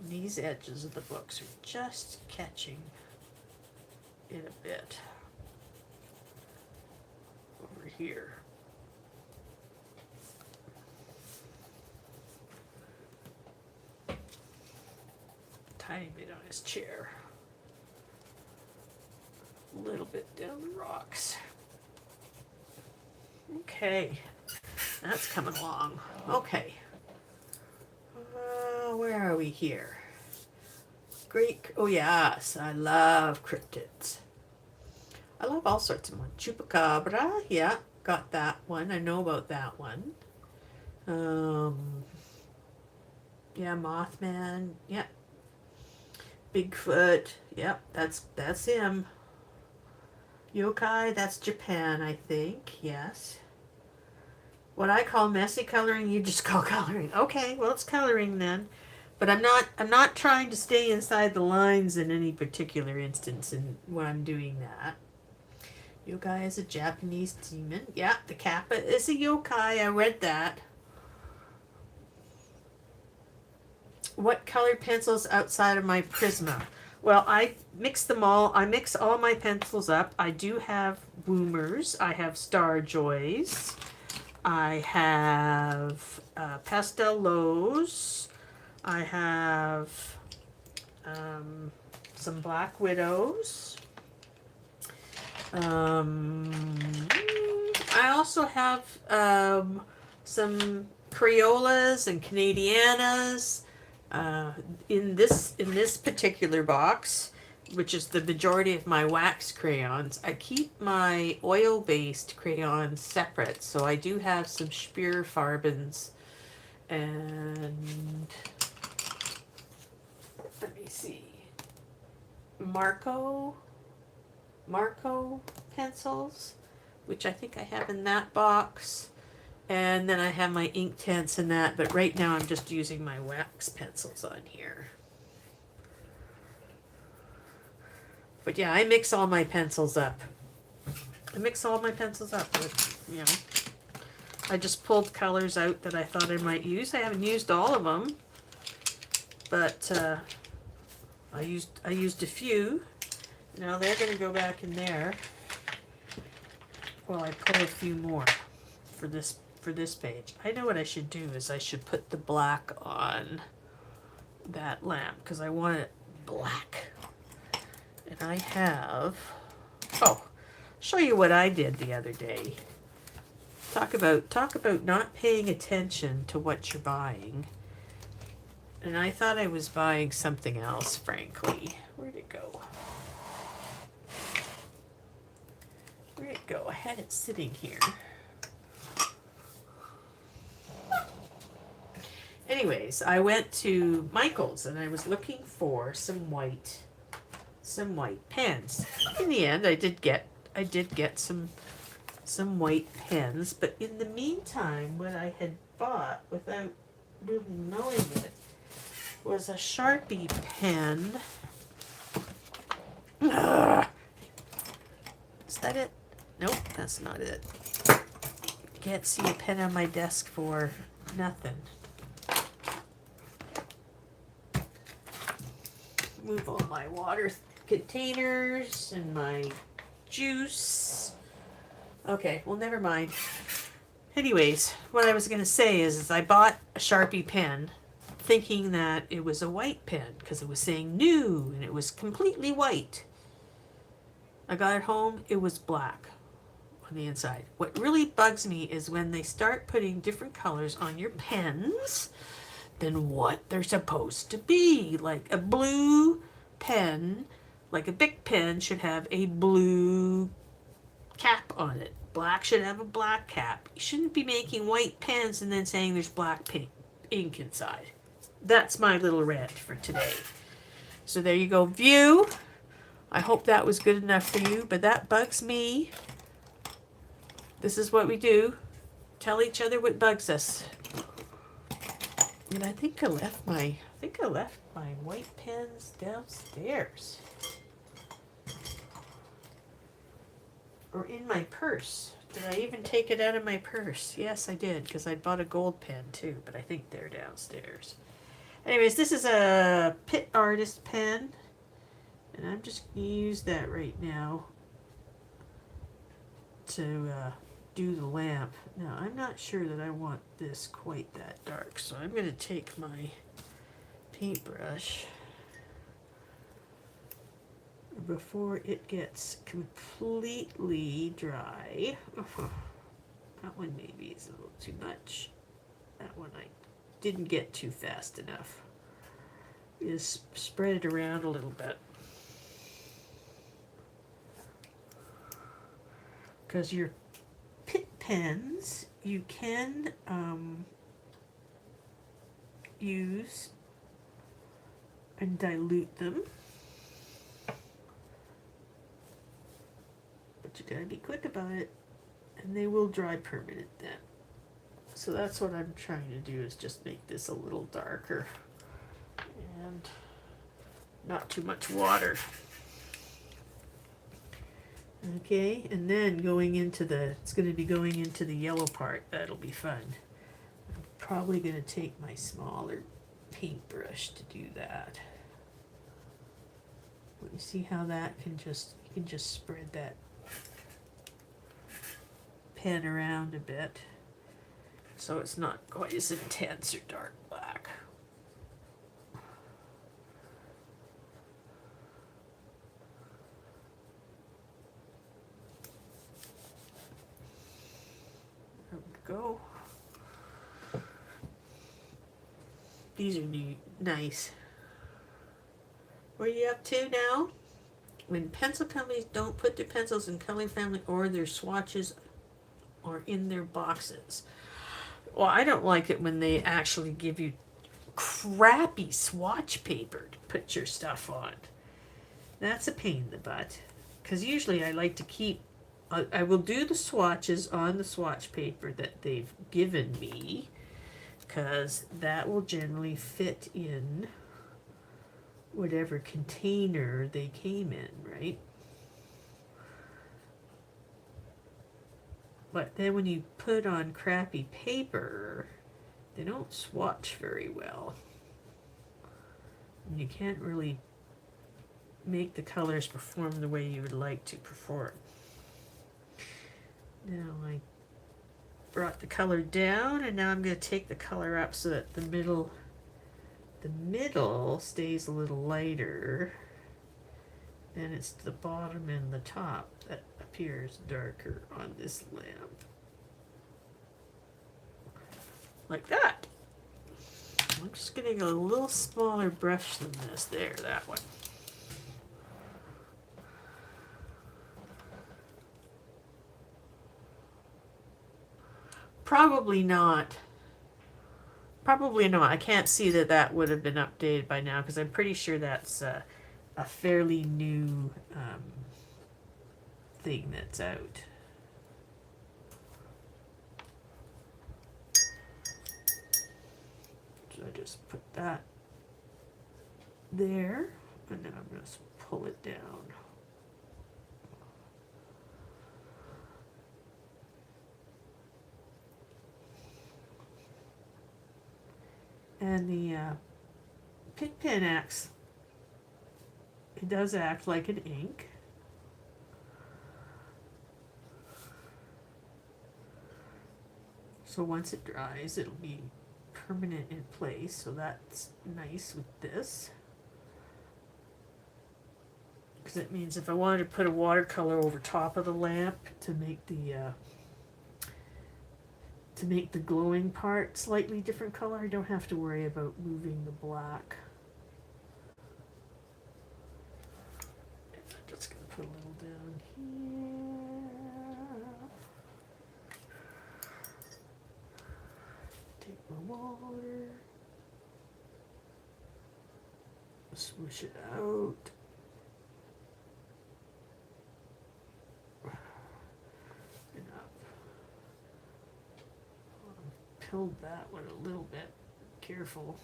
These edges of the books are just catching it a bit over here. Tiny bit on his chair. A little bit down the rocks. Okay, that's coming along. Okay. Where are we here? Great. Oh, yes, I love cryptids. I love all sorts of them. Chupacabra, yeah, got that one. I know about that one. Yeah, Mothman, yeah. Bigfoot, yep, that's him. Yokai, that's Japan, I think. Yes. What I call messy coloring, you just call coloring. Okay, well, it's coloring then. But I'm not trying to stay inside the lines in any particular instance in when I'm doing that. Yokai is a Japanese demon. Yeah, the Kappa is a yokai. I read that. What colored pencils outside of my Prisma? Well, I mix them all. I mix all my pencils up. I do have Woomers. I have StarJoys. I have Pastelos. I have some Black Widows. I also have some Crayolas and Canadianas in this particular box, which is the majority of my wax crayons. I keep my oil-based crayons separate, so I do have some Spearfarbens and let me see, Marco pencils, which I think I have in that box. And then I have my Inktense in that, but right now I'm just using my wax pencils on here. But yeah, I mix all my pencils up. With, you know, I just pulled colors out that I thought I might use. I haven't used all of them, but I used a few. Now they're going to go back in there. Well, I pull a few more for this page. I know what I should do is I should put the black on that lamp because I want it black. And I have, show you what I did the other day. Talk about not paying attention to what you're buying. And I thought I was buying something else, frankly. Where'd it go? I had it sitting here. Anyways, I went to Michael's and I was looking for some white pens. In the end, I did get some white pens, but in the meantime, what I had bought without really knowing it was a Sharpie pen. Ugh. Is that it? Nope, that's not it. Can't see a pen on my desk for nothing. Move all my water containers and my juice. Okay, well, never mind. Anyways, what I was going to say is I bought a Sharpie pen thinking that it was a white pen because it was saying new and it was completely white. I got it home, it was black on the inside. What really bugs me is when they start putting different colors on your pens than what they're supposed to be. Like a blue pen, like a Bic pen, should have a blue cap on it. Black should have a black cap. You shouldn't be making white pens and then saying there's black ink inside. That's my little rant for today. So there you go, view. I hope that was good enough for you, but that bugs me. This is what we do. Tell each other what bugs us. And I think I left my white pens downstairs. Or in my purse. Did I even take it out of my purse? Yes, I did, because I bought a gold pen too, but I think they're downstairs. Anyways, this is a Pitt artist pen. And I'm just going to use that right now to do the lamp. Now, I'm not sure that I want this quite that dark, so I'm going to take my paintbrush before it gets completely dry. That one maybe is a little too much. That one I didn't get too fast enough. Just spread it around a little bit. Because your Pitt pens, you can use and dilute them. But Just gotta be quick about it. And they will dry permanent then. So that's what I'm trying to do, is just make this a little darker. And not too much water. Okay, and then going into it's going to be going into the yellow part. That'll be fun. I'm probably going to take my smaller paintbrush to do that. But you see how that can you can just spread that pen around a bit, so it's not quite as intense or dark black. Go. These are nice. What are you up to now? When pencil companies don't put their pencils in coloring family or their swatches or in their boxes. Well, I don't like it when they actually give you crappy swatch paper to put your stuff on. That's a pain in the butt. Because usually I like to keep I will do the swatches on the swatch paper that they've given me, because that will generally fit in whatever container they came in, right? But then when you put on crappy paper, they don't swatch very well. And you can't really make the colors perform the way you would like to perform. Now I brought the color down, and now I'm going to take the color up so that the middle stays a little lighter, and it's the bottom and the top that appears darker on this lamp. Like that. I'm just getting a little smaller brush than this. There, that one. Probably not. Probably not. I can't see that would have been updated by now, because I'm pretty sure that's a fairly new thing that's out. So I just put that there, and now I'm going to pull it down. And the Pitt pen acts, it does act like an ink. So once it dries, it'll be permanent in place, so that's nice with this. Because it means if I wanted to put a watercolor over top of the lamp to make the glowing part slightly different color, I don't have to worry about moving the black. I'm just going to put a little down here. Take my water. Swoosh it out. Pilled that one a little bit. Careful.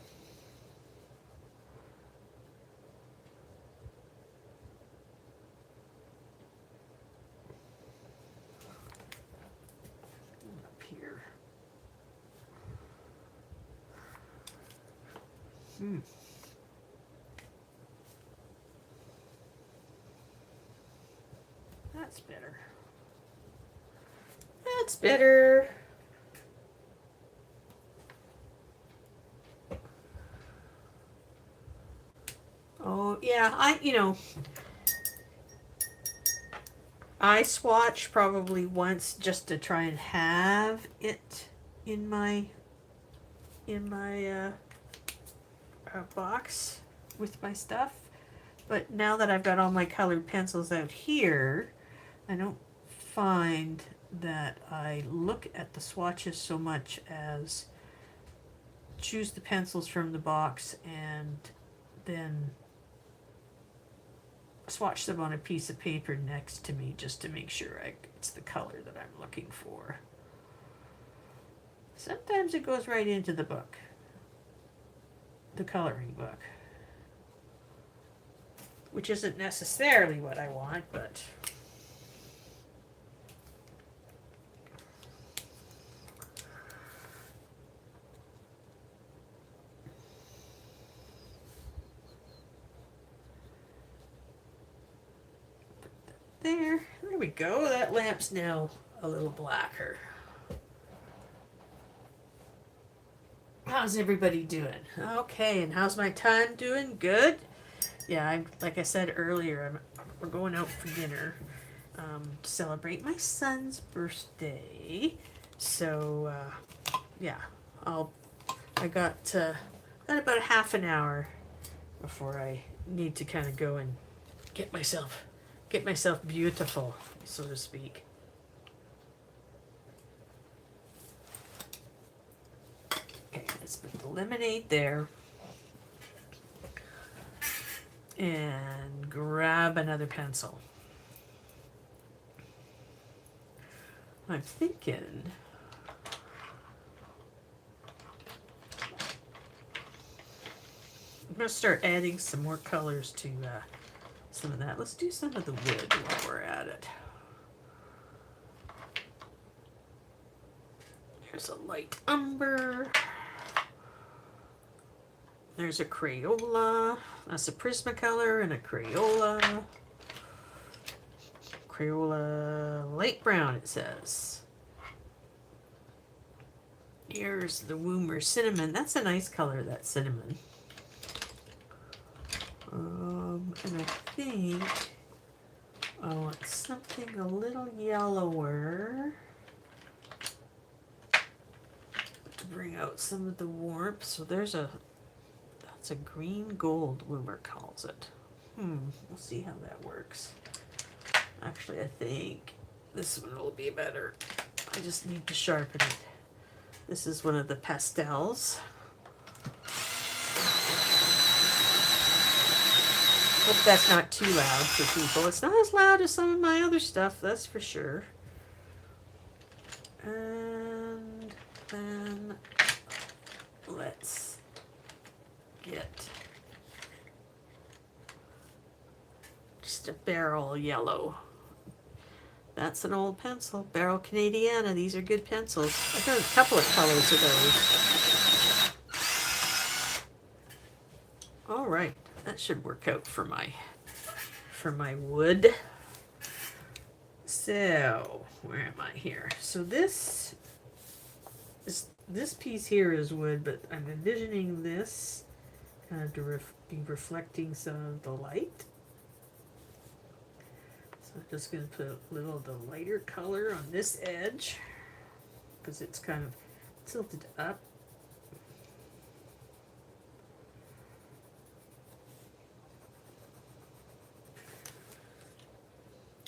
Up here. That's better. That's better. Oh, yeah, I swatch probably once just to try and have it in my box with my stuff. But now that I've got all my colored pencils out here, I don't find that I look at the swatches so much as choose the pencils from the box and then swatch them on a piece of paper next to me just to make sure it's the color that I'm looking for. Sometimes it goes right into the book, the coloring book, which isn't necessarily what I want, but there we go. That lamp's now a little blacker. How's everybody doing? Okay, and how's my time doing? Good? Yeah, like I said earlier, we're going out for dinner to celebrate my son's birthday. So, yeah, I got about a half an hour before I need to kind of go and get myself beautiful, so to speak. Okay, let's put the lemonade there. And grab another pencil. I'm thinking I'm going to start adding some more colors to some of that. Let's do some of the wood while we're at it. Here's a light umber. There's a Crayola. That's a Prisma color and a Crayola. Crayola light brown, it says. Here's the Woomer cinnamon. That's a nice color, that cinnamon. And I think I want something a little yellower to bring out some of the warmth. So that's a green gold, Woomer calls it. We'll see how that works. Actually, I think this one will be better. I just need to sharpen it. This is one of the pastels. Hope that's not too loud for people. It's not as loud as some of my other stuff, that's for sure. And then let's get just a barrel yellow. That's an old pencil, Barrel Canadiana. These are good pencils. I've got a couple of colors of those. All right, that should work out for my wood. So where am I here? So this piece here is wood, but I'm envisioning this kind of to be reflecting some of the light. So I'm just going to put a little of the lighter color on this edge because it's kind of tilted up.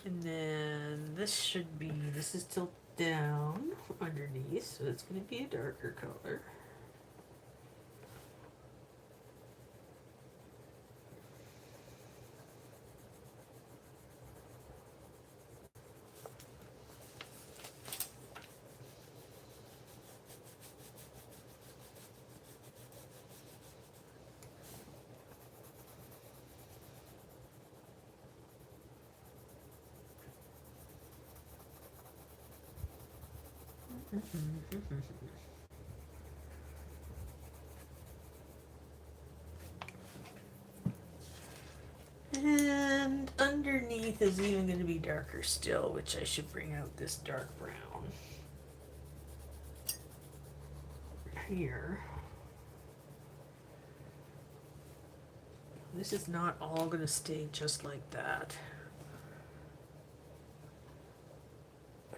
And then this is tilted down underneath, so it's going to be a darker color. And underneath is even going to be darker still, which I should bring out this dark brown here. This is not all going to stay just like that.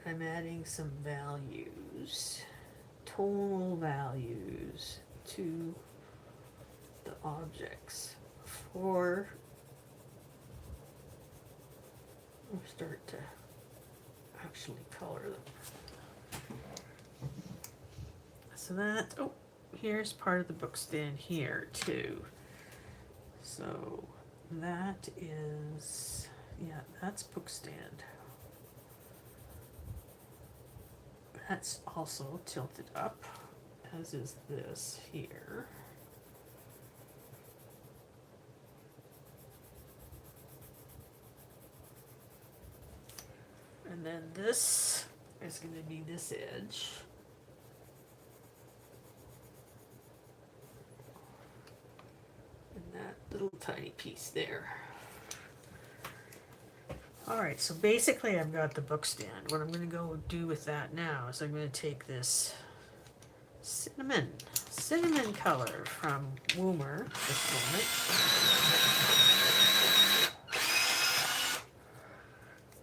I'm adding some values, tonal values to the objects for we'll start to actually color them. So that, here's part of the bookstand here too. So that is, yeah, that's Bookstand. That's also tilted up, as is this here. And then this is going to be this edge. And that little tiny piece there. Alright, so basically I've got the book stand. What I'm going to go do with that now is I'm going to take this cinnamon color from Woomer this moment.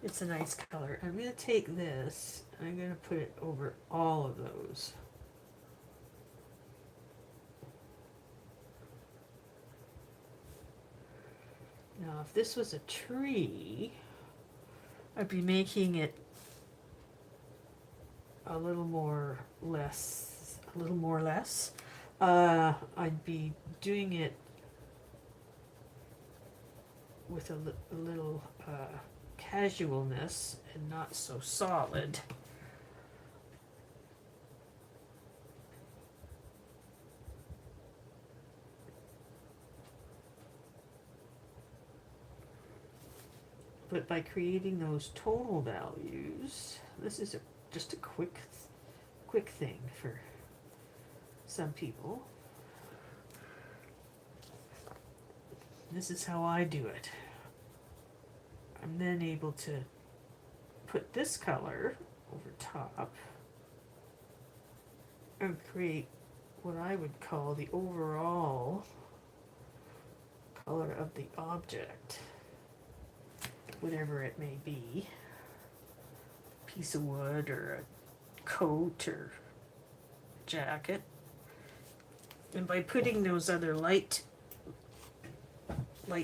It's a nice color. I'm going to take this and I'm going to put it over all of those. Now if this was a tree, I'd be making it a little more less. I'd be doing it with a little casualness and not so solid. But by creating those tonal values, this is just a quick thing for some people. This is how I do it. I'm then able to put this color over top and create what I would call the overall color of the object, whatever it may be, a piece of wood or a coat or jacket. And by putting those other light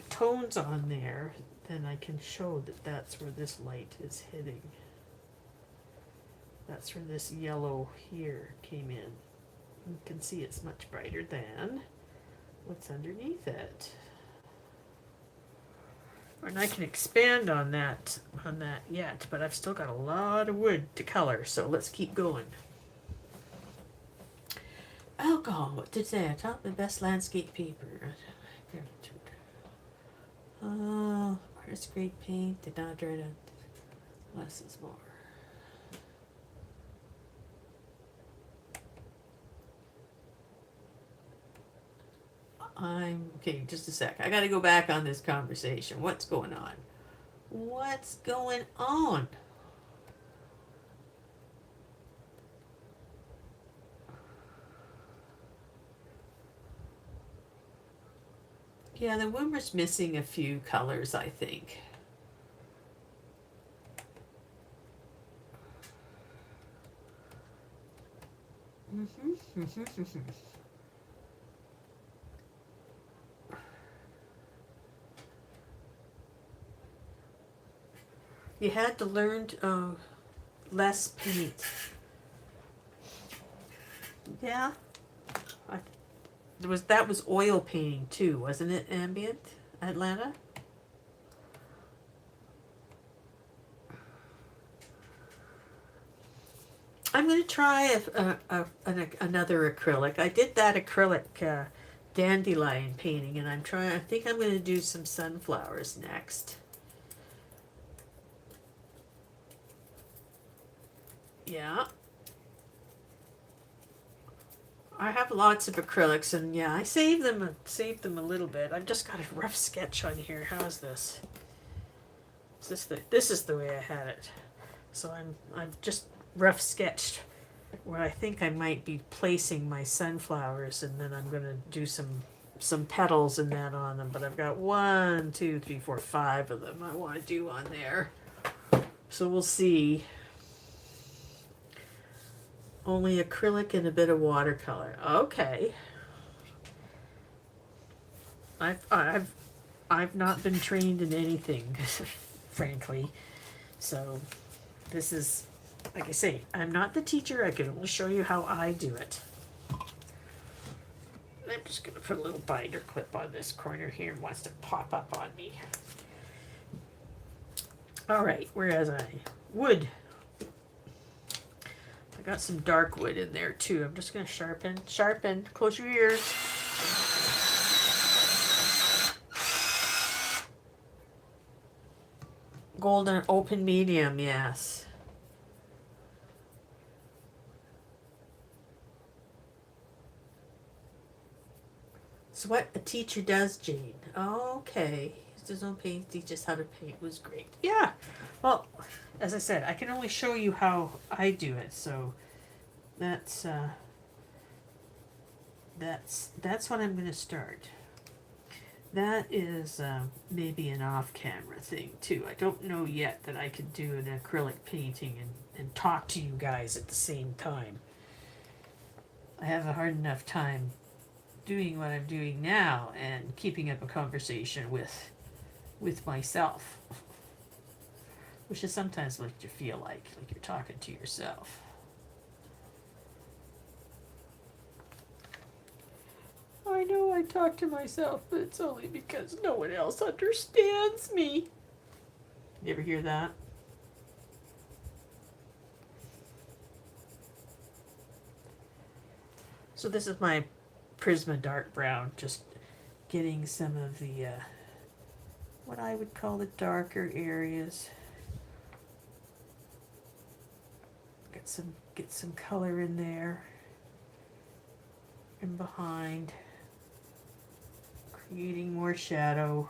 tones on there, then I can show that that's where this light is hitting. That's where this yellow here came in. You can see it's much brighter than what's underneath it. And I can expand on that yet, but I've still got a lot of wood to color, so let's keep going. Alcohol, what did they? Top the best landscape paper. Artist grade paint, did not dry out. Less is more. Okay, just a sec. I gotta go back on this conversation. What's going on? What's going on? Yeah, the Woomer's missing a few colors, I think. You had to learn less paint. Yeah. That was oil painting too, wasn't it? Ambient, Atlanta. I'm going to try another acrylic. I did that acrylic dandelion painting, and I think I'm going to do some sunflowers next. Yeah. I have lots of acrylics, and yeah, I saved them a little bit. I've just got a rough sketch on here. How's this? This is the way I had it. So I've just rough sketched where I think I might be placing my sunflowers, and then I'm gonna do some petals and that on them. But I've got 1, 2, 3, 4, 5 of them I want to do on there. So we'll see. Only acrylic and a bit of watercolor. Okay. I've not been trained in anything, frankly. So this is, like I say, I'm not the teacher. I can only show you how I do it. I'm just going to put a little binder clip on this corner here and wants to pop up on me. All right, whereas wood. I got some dark wood in there too. I'm just going to sharpen, close your ears. Golden open medium, yes. So what a teacher does, Jane. Okay. There's no paint, teach us how to paint was great. Yeah. Well, as I said, I can only show you how I do it, so that's what I'm gonna start. That is maybe an off-camera thing too. I don't know yet that I could do an acrylic painting and talk to you guys at the same time. I have a hard enough time doing what I'm doing now and keeping up a conversation with myself, which is sometimes what you feel like you're talking to yourself. I know I talk to myself, but it's only because no one else understands me. You ever hear that? So this is my Prisma dark brown, just getting some of the what I would call the darker areas. Get some color in there and behind, creating more shadow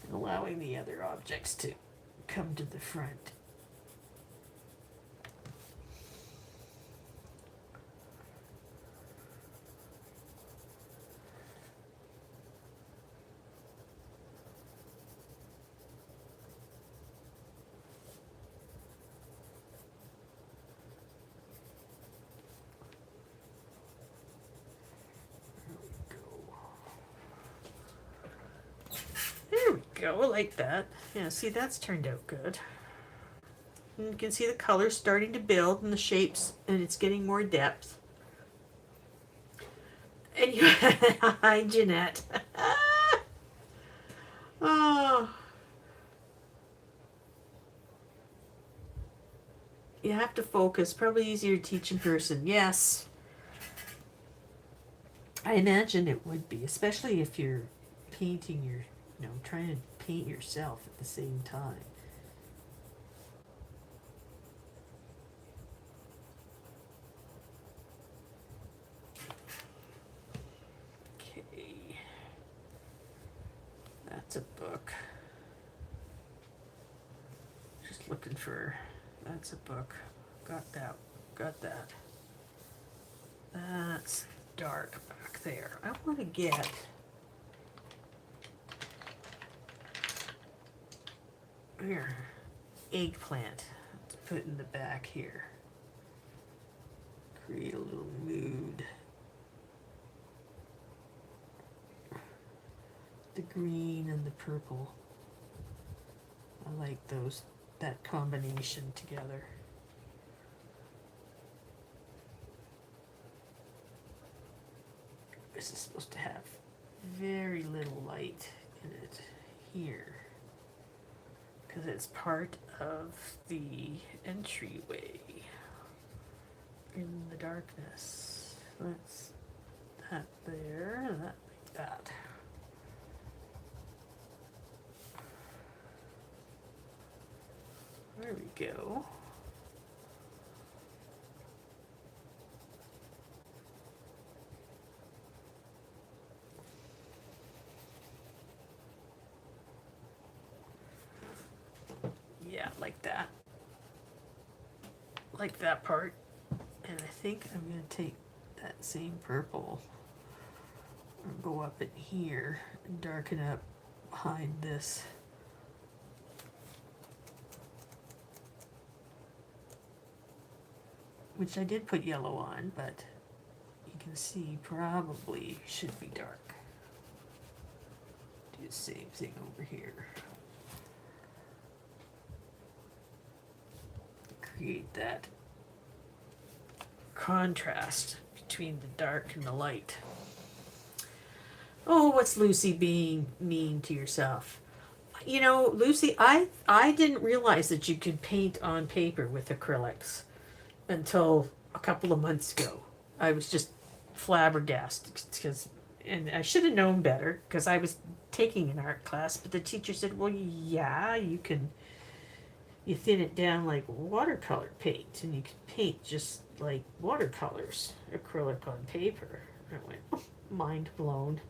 and allowing the other objects to come to the front. Go like that. Yeah, see, that's turned out good. And you can see the colors starting to build and the shapes, and it's getting more depth. And you, hi, Jeanette. Oh, you have to focus. Probably easier to teach in person. Yes, I imagine it would be, especially if you're painting your, trying to paint yourself at the same time. Okay, that's a book. Just looking for, that's a book. Got that, got that. That's dark back there. I want to get here, eggplant to put in the back here. Create a little mood. The green and the purple. I like that combination together. This is supposed to have very little light in it here, because it's part of the entryway in the darkness. That's that there, and that like that. There we go. Yeah, like that. Like that part. And I think I'm going to take that same purple and go up in here and darken up behind this. Which I did put yellow on, but you can see probably should be dark. Do the same thing over here. Create that contrast between the dark and the light. Oh, what's Lucy being mean to yourself? You know, Lucy, I didn't realize that you could paint on paper with acrylics until a couple of months ago. I was just flabbergasted because, and I should have known better because I was taking an art class, but the teacher said, "Well, yeah, you thin it down like watercolor paint, and you can paint just like watercolors, acrylic on paper." I went, oh, mind blown.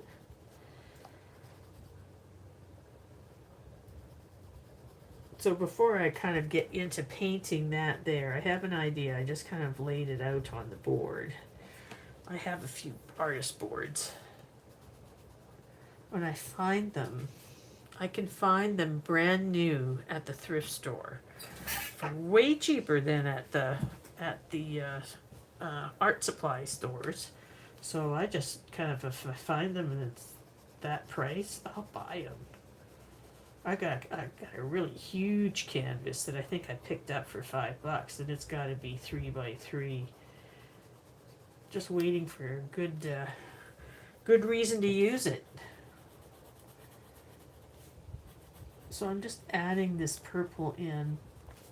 So before I kind of get into painting that there, I have an idea. I just kind of laid it out on the board. I have a few artist boards. When I find them, I can find them brand new at the thrift store for way cheaper than at the art supply stores. So I just kind of, if I find them and it's that price, I'll buy them. I got a really huge canvas that I think I picked up for $5, and it's got to be 3x3. Just waiting for a good reason to use it. So I'm just adding this purple in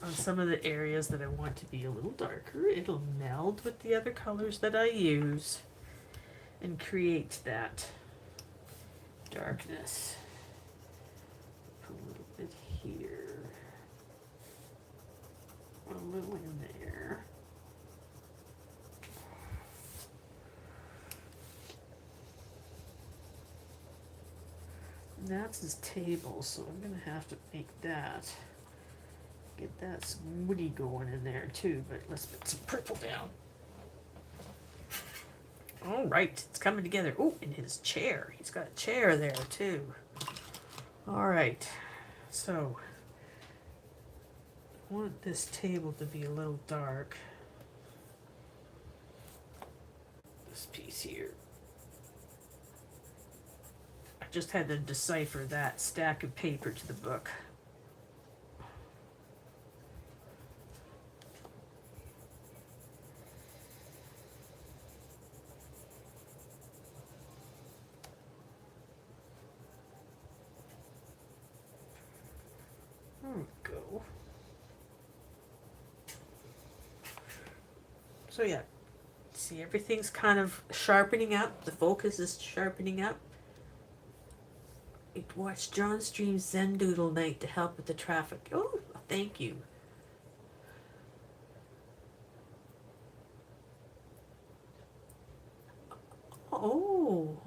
on some of the areas that I want to be a little darker. It'll meld with the other colors that I use and create that darkness. Put a little bit here, a little in there. And that's his table, so I'm gonna have to make that. Get that some woody going in there too, but let's put some purple down. All right, it's coming together. Oh, and his chair. He's got a chair there too. All right, so I want this table to be a little dark. This piece here. I just had to decipher that stack of paper to the book. There we go. So yeah, see, everything's kind of sharpening up. The focus is sharpening up. Watch John Stream's Zen Doodle Night to help with the traffic. Oh, thank you. Oh.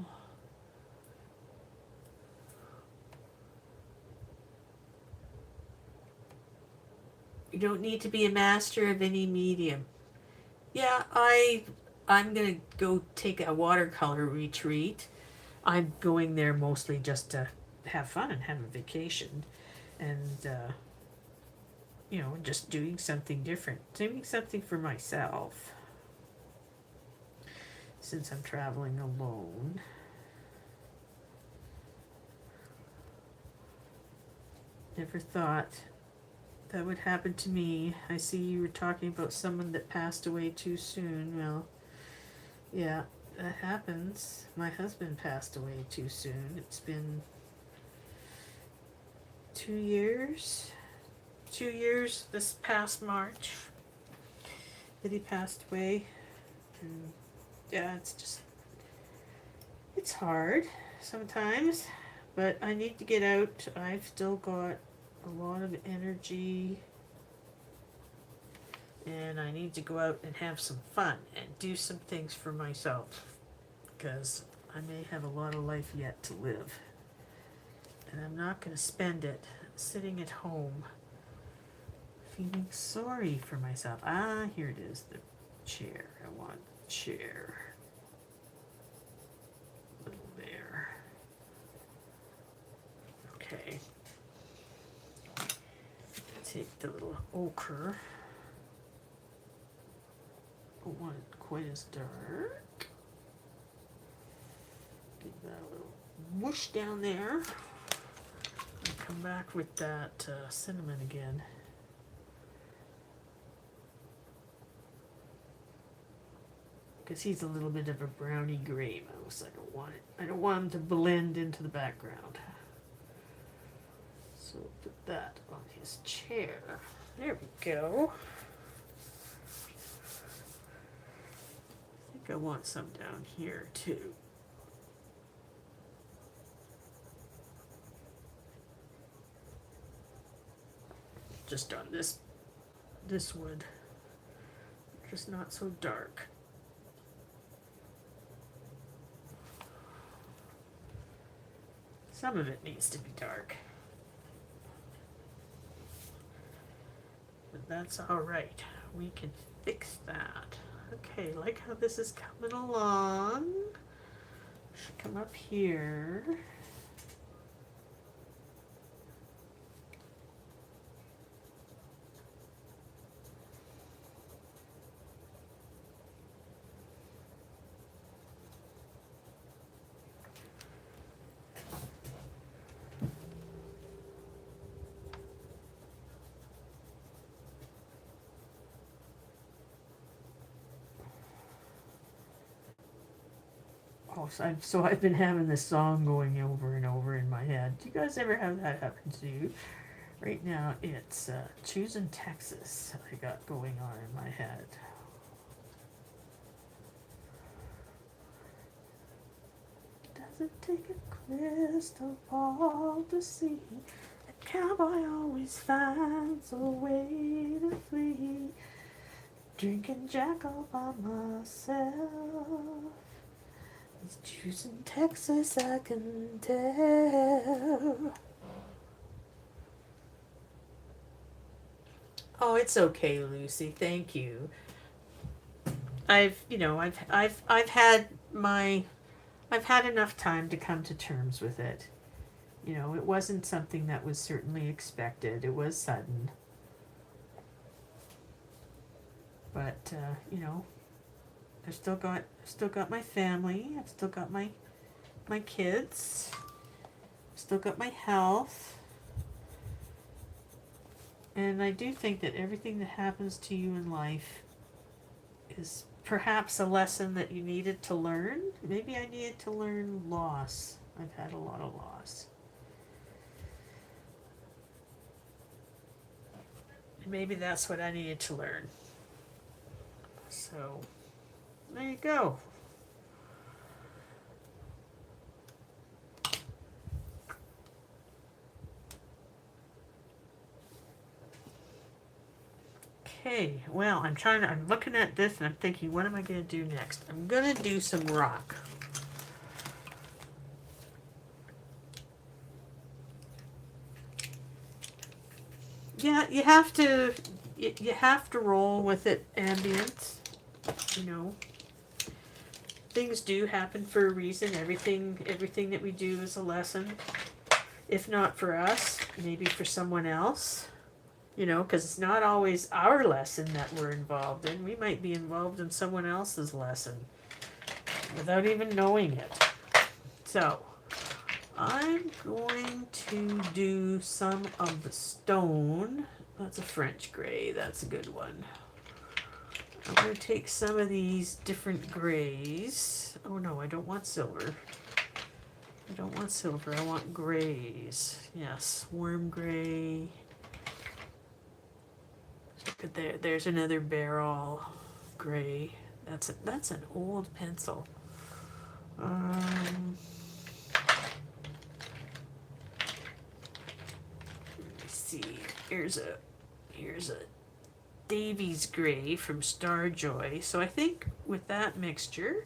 You don't need to be a master of any medium. Yeah, I'm gonna go take a watercolor retreat. I'm going there mostly just to have fun and have a vacation, and you know, just doing something different, doing something for myself, since I'm traveling alone. Never thought that would happen to me. I see you were talking about someone that passed away too soon. Well, yeah, that happens. My husband passed away too soon. It's been 2 years. 2 years this past March that he passed away. And yeah, it's hard sometimes, but I need to get out. I've still got a lot of energy, and I need to go out and have some fun and do some things for myself, because I may have a lot of life yet to live, and I'm not going to spend it sitting at home feeling sorry for myself. Ah, here it is, the chair. I want a chair. Little there. Okay. Take the little ochre. Don't want it quite as dark. Give that a little whoosh down there. And come back with that cinnamon again. because he's a little bit of a browny gray mouse. I don't want him to blend into the background. So put that on his chair. There we go. I think I want some down here too. Just on this wood. Just not so dark. Some of it needs to be dark. But that's all right. We can fix that. Okay, like how this is coming along. Should come up here. So I've been having this song going over and over in my head. Do you guys ever have that happen to you? Right now it's Choosing Texas I got going on in my head. Does it take a crystal ball to see? A cowboy always finds a way to flee. Drinking Jack all by myself. It's choosing Texas, I can tell. Oh, it's okay, Lucy. Thank you. I've had enough time to come to terms with it. You know, it wasn't something that was certainly expected. It was sudden. But you know, I've still got my family. I've still got my kids. I've still got my health. And I do think that everything that happens to you in life is perhaps a lesson that you needed to learn. Maybe I needed to learn loss. I've had a lot of loss. And maybe that's what I needed to learn. So, there you go. Okay, well, I'm looking at this and I'm thinking, what am I going to do next? I'm going to do some rock. Yeah, you have to roll with it ambient, you know. Things do happen for a reason. Everything that we do is a lesson. If not for us, maybe for someone else. You know, because it's not always our lesson that we're involved in. We might be involved in someone else's lesson without even knowing it. So, I'm going to do some of the stone. That's a French gray. That's a good one. I'm going to take some of these different grays. Oh no, I don't want silver. I don't want silver. I want grays. Yes, warm gray. Look at there. There's another barrel gray. That's an old pencil. Let me see. Here's a Davies gray from StarJoy. So I think with that mixture,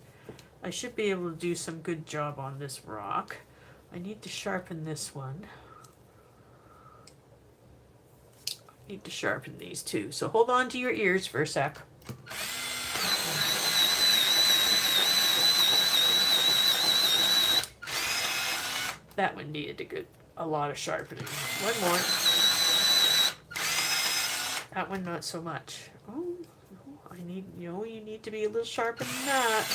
I should be able to do some good job on this rock. I need to sharpen this one. Need to sharpen these too. So hold on to your ears for a sec. That one needed a lot of sharpening. One more. That one not so much. Oh, you need to be a little sharper than that.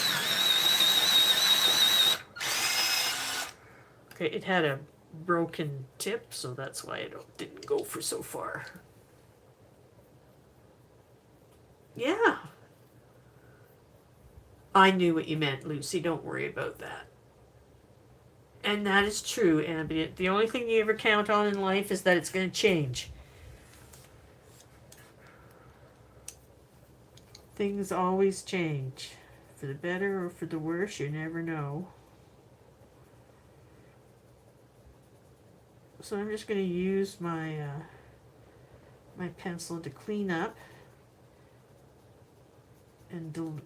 Okay, it had a broken tip, so that's why it didn't go for so far. Yeah. I knew what you meant, Lucy. Don't worry about that. And that is true, Ambient. The only thing you ever count on in life is that it's going to change. Things always change. For the better or for the worse, you never know. So I'm just going to use my my pencil to clean up and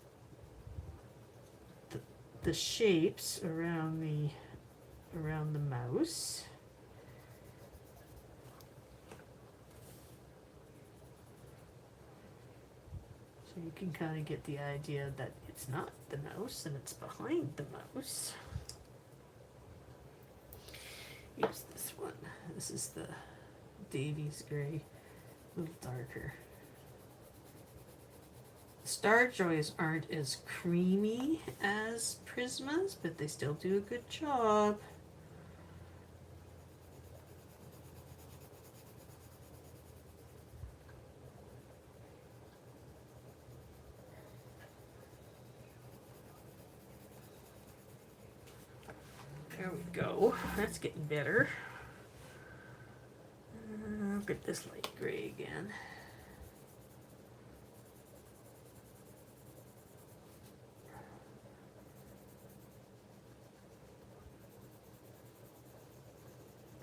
the shapes around the mouse. So you can kind of get the idea that it's not the mouse and it's behind the mouse. Here's this one. This is the Davies gray, a little darker. StarJoys aren't as creamy as Prismas, but they still do a good job. There we go. That's getting better. Look at this light gray again.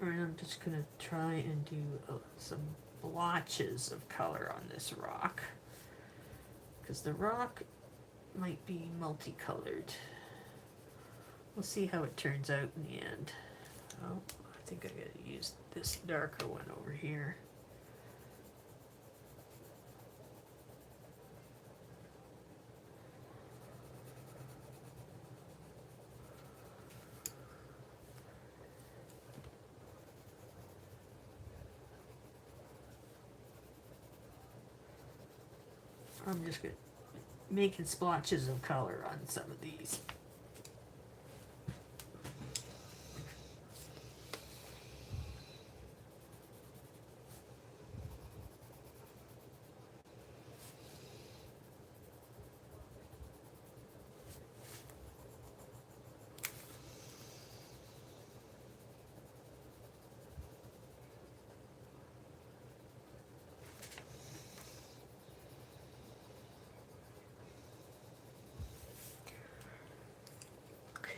Alright, I'm just going to try and do some blotches of color on this rock, because the rock might be multicolored. We'll see how it turns out in the end. Oh, I think I gotta use this darker one over here. I'm just making splotches of color on some of these.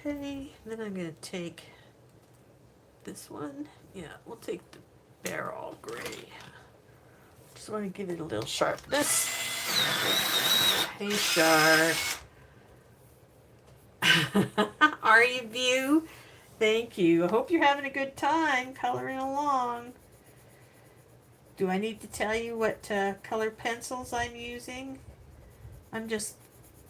Okay, then I'm going to take this one. Yeah, we'll take the barrel gray. Just want to give it a little sharpness. Hey, Sharp. Are you, View? Thank you. I hope you're having a good time coloring along. Do I need to tell you what color pencils I'm using? I'm just,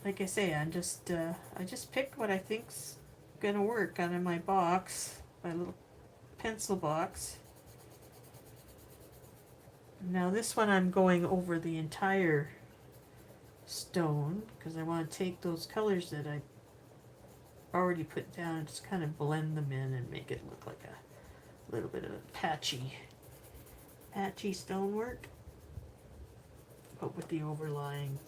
like I say, I just picked what I think's gonna work out of my box, my little pencil box. Now this one I'm going over the entire stone because I want to take those colors that I already put down and just kind of blend them in and make it look like a little bit of a patchy stonework, but with the overlying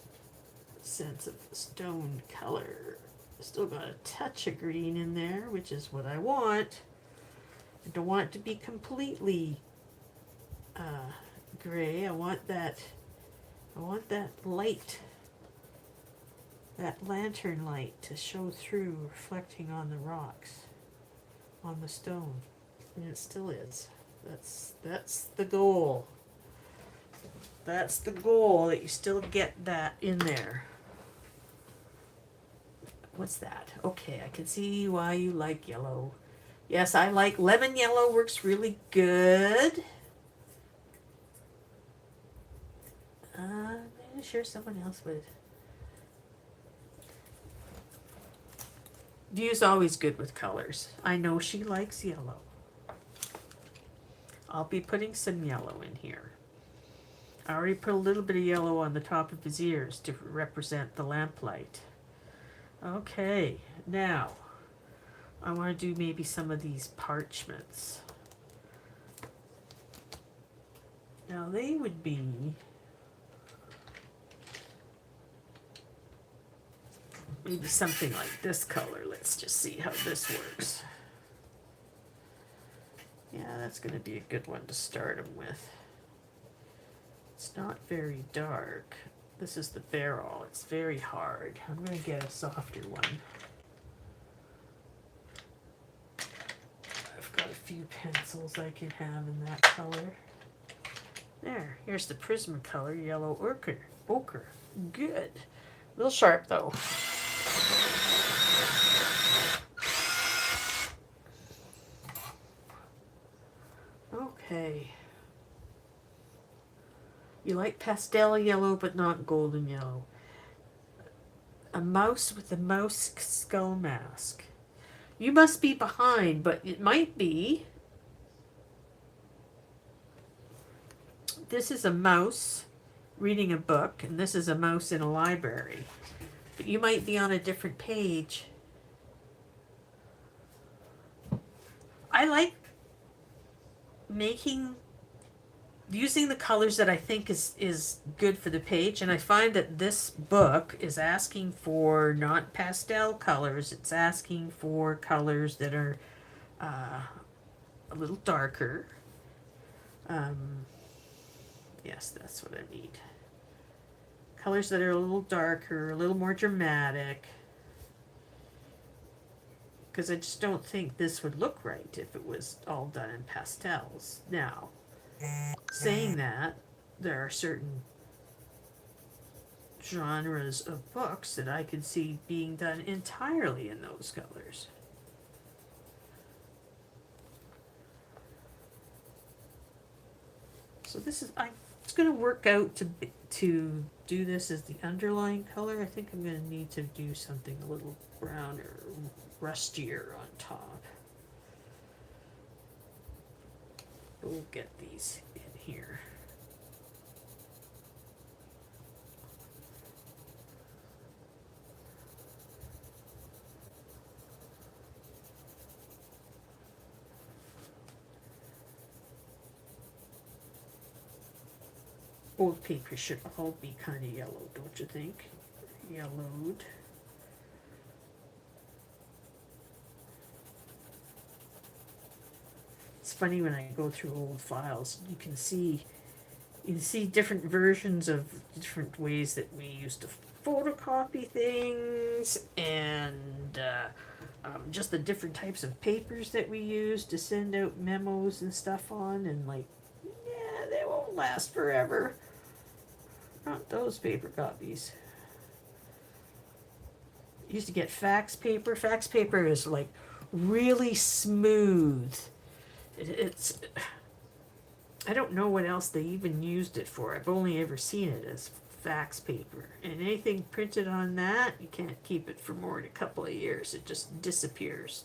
sense of stone color. Still got a touch of green in there, which is what I want. I don't want it to be completely gray. I want that light, that lantern light to show through, reflecting on the rocks, on the stone. And it still is. That's the goal. That's the goal, that you still get that in there. What's that? Okay, I can see why you like yellow. Yes, I like lemon yellow, works really good. I'm sure someone else would. View's always good with colors. I know she likes yellow. I'll be putting some yellow in here. I already put a little bit of yellow on the top of his ears to represent the lamplight. Okay, now I want to do maybe some of these parchments. Now they would be maybe something like this color. Let's just see how this works. Yeah, that's going to be a good one to start them with. It's not very dark. This is the barrel. It's very hard. I'm going to get a softer one. I've got a few pencils I can have in that color. There, here's the Prisma color, yellow ochre. Ochre. Good. A little sharp though. Okay. You like pastel yellow, but not golden yellow. A mouse with a mouse skull mask. You must be behind, but it might be. This is a mouse reading a book, and this is a mouse in a library. But you might be on a different page. I like using the colors that I think is good for the page, and I find that this book is asking for not pastel colors. It's asking for colors that are a little darker. Yes, that's what I need. Colors that are a little darker, a little more dramatic. Because I just don't think this would look right if it was all done in pastels. Now, saying that, there are certain genres of books that I could see being done entirely in those colors. So this is, it's going to work out to do this as the underlying color. I think I'm going to need to do something a little browner, rustier on top. We'll get these in here. Old paper should all be kind of yellow, don't you think? Yellowed. It's funny when I go through old files, you can see different versions of different ways that we used to photocopy things, and just the different types of papers that we use to send out memos and stuff on, and like, yeah, they won't last forever. Not those paper copies. Used to get fax paper. Fax paper is like really smooth. It's, I don't know what else they even used it for. I've only ever seen it as fax paper. And anything printed on that, you can't keep it for more than a couple of years. It just disappears.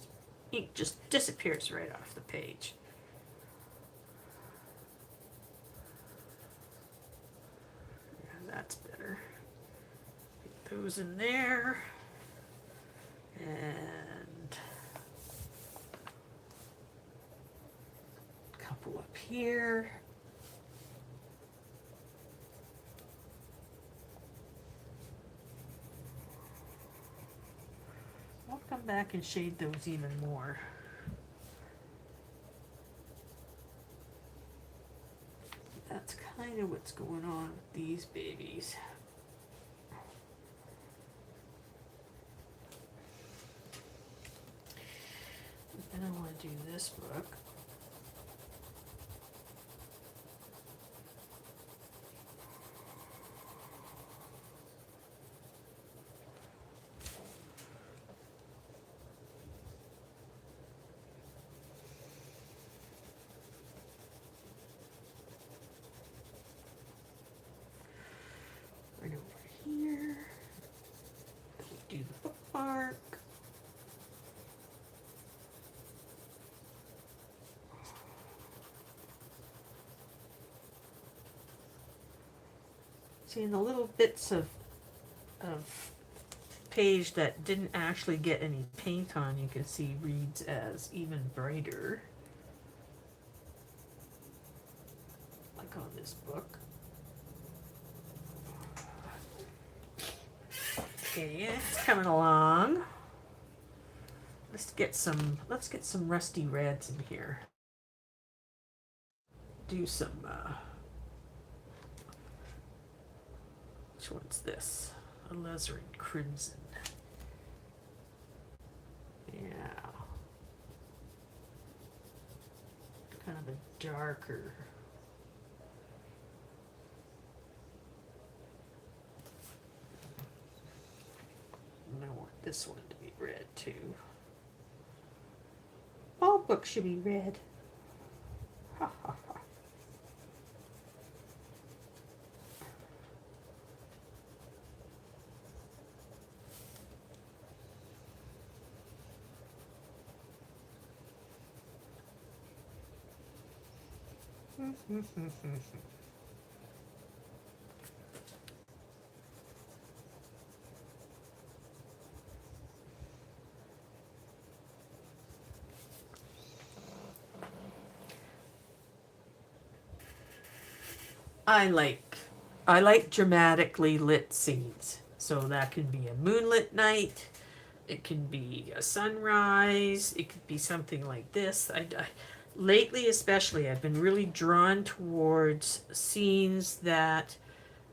Ink just disappears right off the page. Yeah, that's better. Get those in there. And a couple up here. I'll come back and shade those even more. That's kind of what's going on with these babies. Then I want to do this book. Right over here. Do the bookmark. See, in the little bits of page that didn't actually get any paint on, you can see reads as even brighter. Like on this book. Okay, it's coming along. Let's get some rusty reds in here. Do some which one's this? Alizarin crimson. Yeah. Kind of a darker. And I want this one to be red too. All books should be red. Ha ha ha. I like dramatically lit scenes. So that can be a moonlit night. It can be a sunrise. It could be something like this. Lately, especially, I've been really drawn towards scenes that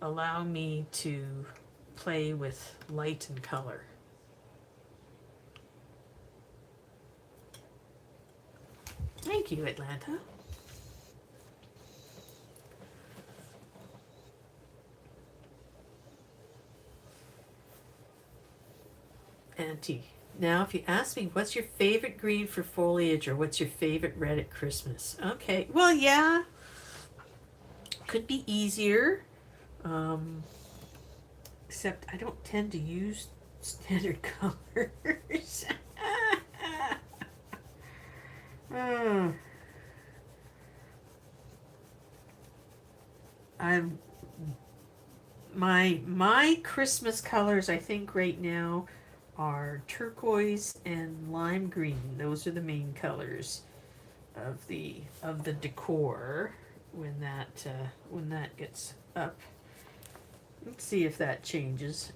allow me to play with light and color. Thank you, Atlanta. Auntie. Now, if you ask me, what's your favorite green for foliage or what's your favorite red at Christmas? Okay, well, yeah. Could be easier. Except I don't tend to use standard colors. I'm my Christmas colors, I think right now, are turquoise and lime green. Those are the main colors of the decor when that gets up. Let's see if that changes.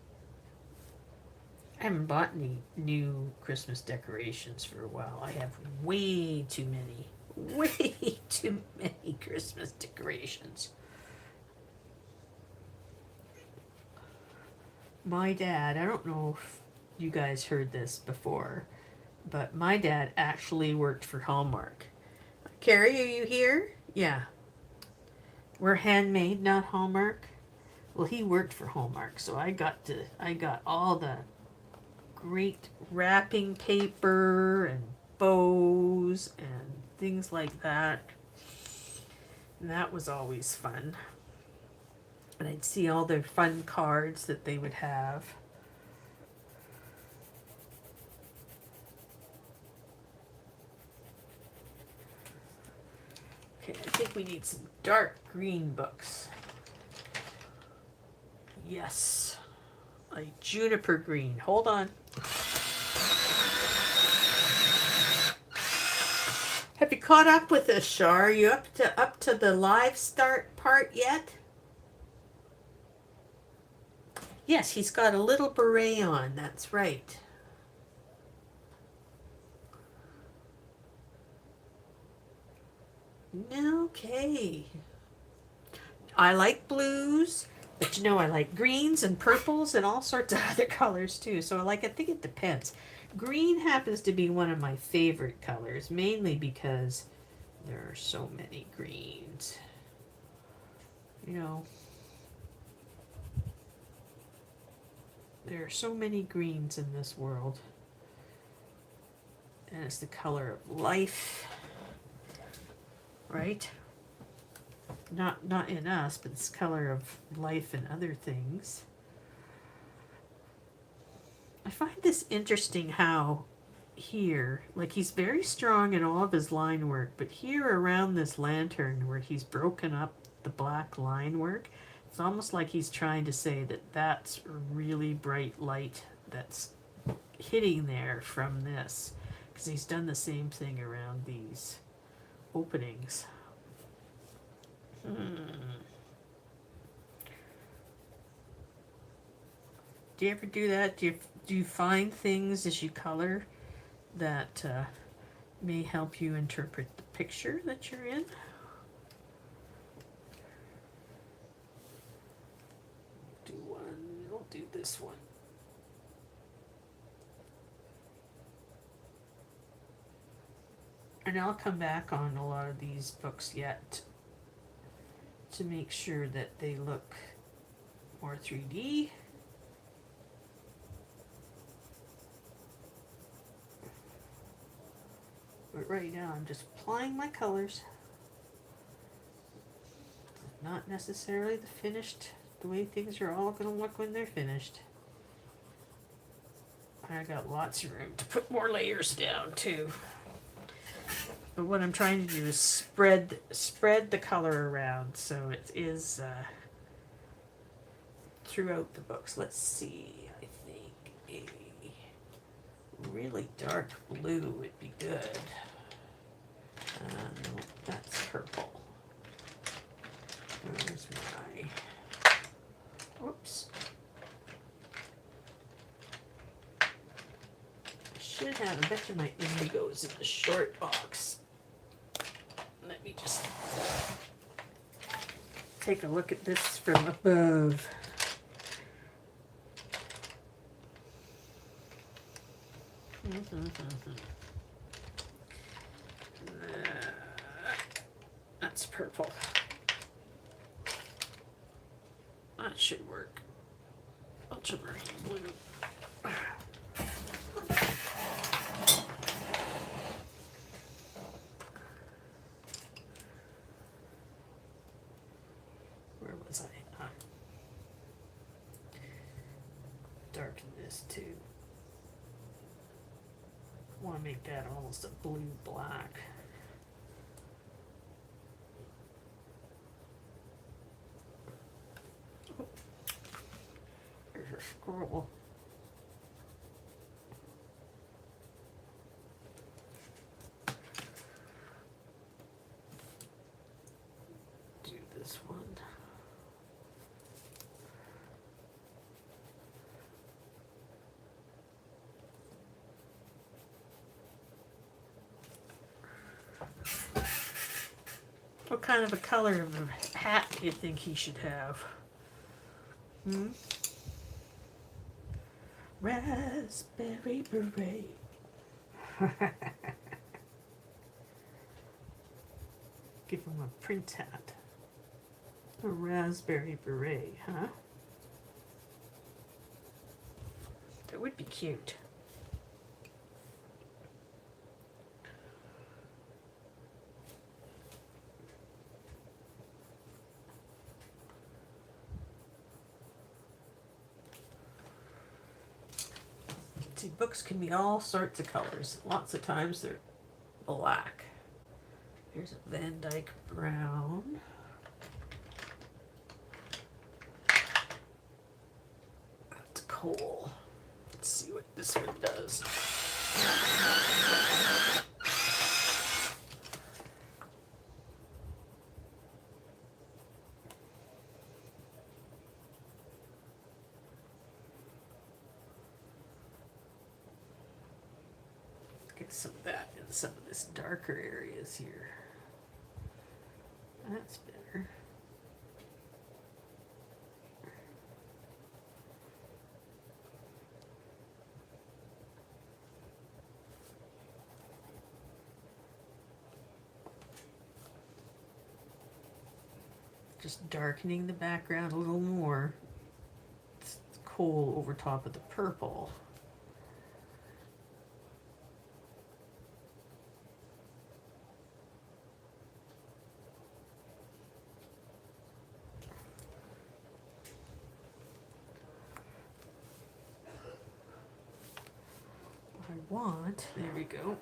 I haven't bought any new Christmas decorations for a while. I have way too many Christmas decorations. My dad, I don't know if you guys heard this before, but my dad actually worked for Hallmark. Carrie, are you here? Yeah. We're handmade, not Hallmark. Well, he worked for Hallmark, so I got all the great wrapping paper and bows and things like that. And that was always fun. And I'd see all their fun cards that they would have. Okay, I think we need some dark green books. Yes. A juniper green. Hold on. Have you caught up with this, Shar? Are you up to the live start part yet? Yes, he's got a little beret on. That's right. Okay. I like blues, but you know I like greens and purples and all sorts of other colors too. So I think it depends. Green happens to be one of my favorite colors, mainly because there are so many greens. You know, there are so many greens in this world. And it's the color of life, right? Not in us, but it's color of life and other things. I find this interesting how here, like he's very strong in all of his line work, but here around this lantern where he's broken up the black line work, it's almost like he's trying to say that that's a really bright light that's hitting there from this, because he's done the same thing around these openings. Do you ever do that? Do you find things as you color that may help you interpret the picture that you're in? Do one. I'll do this one. And I'll come back on a lot of these books yet to make sure that they look more 3D. But right now I'm just applying my colors. Not necessarily the way things are all going to look when they're finished. I got lots of room to put more layers down too. But what I'm trying to do is spread the color around so it is throughout the books. Let's see. I think a really dark blue would be good. No, that's purple. Where's my... Whoops. I should have, I bet you my indigo's in the short box. Let me just take a look at this from above. That's purple. That should work. Ultramarine blue. Where was I? Darken this too. I want to make that almost a blue-black. Oh, there's a squirrel. Do this one. What kind of a color of a hat do you think he should have? Raspberry beret. Give him a print hat. A raspberry beret, huh? That would be cute. See, books can be all sorts of colors. Lots of times they're black. Here's a Van Dyke brown. That's coal. Let's see what this one does. Get some of that in some of this darker areas here. That's better. Just darkening the background a little more. It's coal over top of the purple. There we go.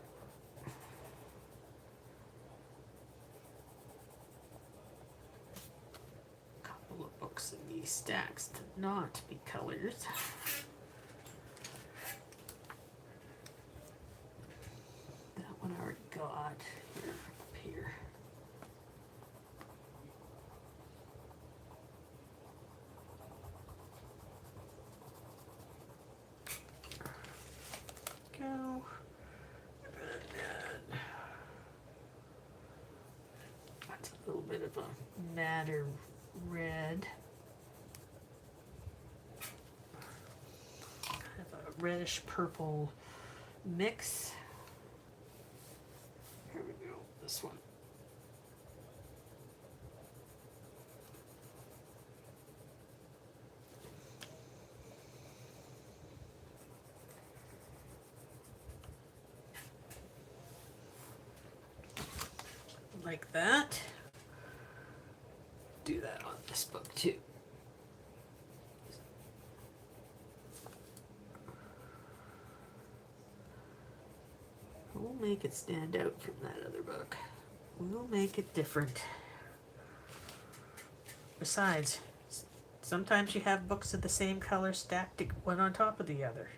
Couple of books in these stacks to not be colors. That one I already got. Here, up here. little bit of a madder red. Kind of a reddish purple mix. Here we go, this one. Like that. Do that on this book too. We'll make it stand out from that other book. We'll make it different. Besides, sometimes you have books of the same color stacked one on top of the other.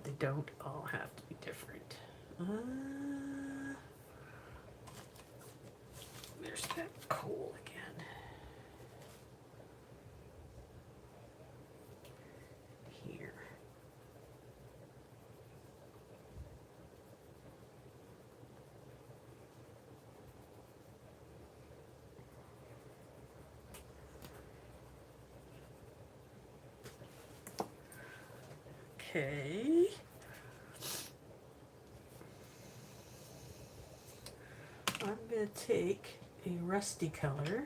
They don't all have to be different. There's that coal again. Here. Okay. I'm going to take a rusty color.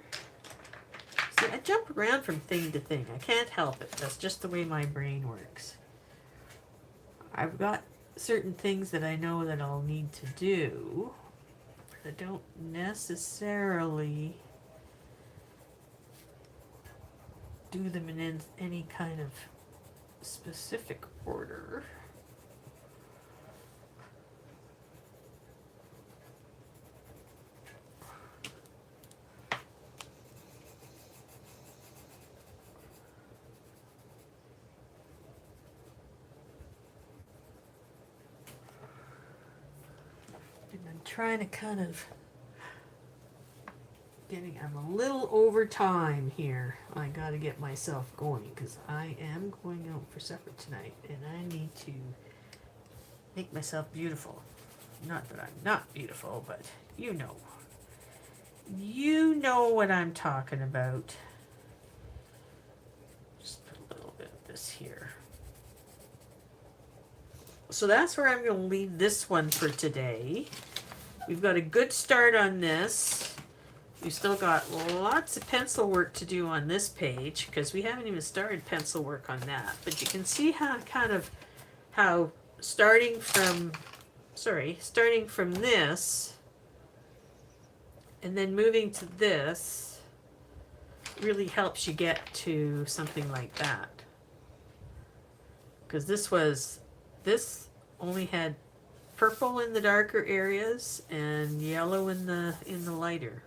See, I jump around from thing to thing. I can't help it. That's just the way my brain works. I've got certain things that I know that I'll need to do, but I don't necessarily do them in any kind of specific order. Trying to kind of I'm a little over time here. I got to get myself going because I am going out for supper tonight and I need to make myself beautiful. Not that I'm not beautiful, but you know what I'm talking about. Just put a little bit of this here. So that's where I'm going to leave this one for today. We've got a good start on this. We've still got lots of pencil work to do on this page because we haven't even started pencil work on that. But you can see how starting from this and then moving to this really helps you get to something like that. Because this only had purple in the darker areas and yellow in the lighter.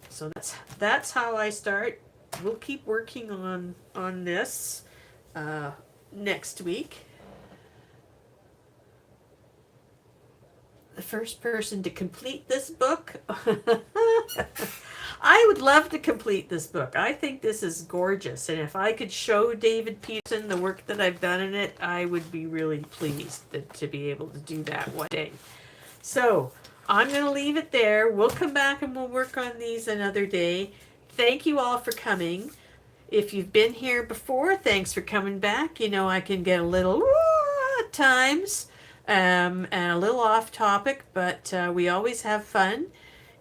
So that's how I start. We'll keep working on this next week. The first person to complete this book. I would love to complete this book. I think this is gorgeous. And if I could show David Petersen the work that I've done in it, I would be really pleased to be able to do that one day. So I'm going to leave it there. We'll come back and we'll work on these another day. Thank you all for coming. If you've been here before, thanks for coming back. You know, I can get a little at times and a little off topic, but we always have fun.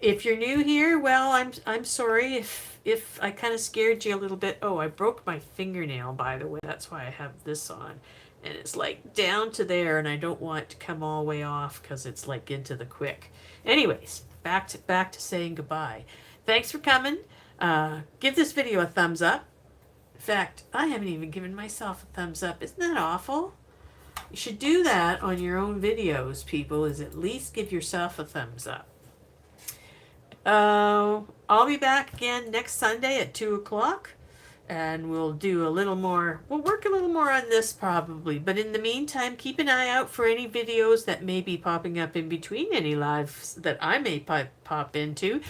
If you're new here, well, I'm sorry if I kind of scared you a little bit. Oh, I broke my fingernail, by the way. That's why I have this on. And it's like down to there, and I don't want it to come all the way off because it's like into the quick. Anyways, back to saying goodbye. Thanks for coming. Give this video a thumbs up. In fact, I haven't even given myself a thumbs up. Isn't that awful? You should do that on your own videos, people, is at least give yourself a thumbs up. I'll be back again next Sunday at 2 o'clock. And we'll do a little more, we'll work a little more on this probably. But in the meantime, keep an eye out for any videos that may be popping up in between any lives that I may pop into.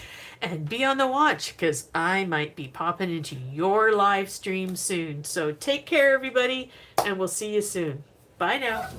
And be on the watch because I might be popping into your live stream soon. So take care, everybody, and we'll see you soon. Bye now.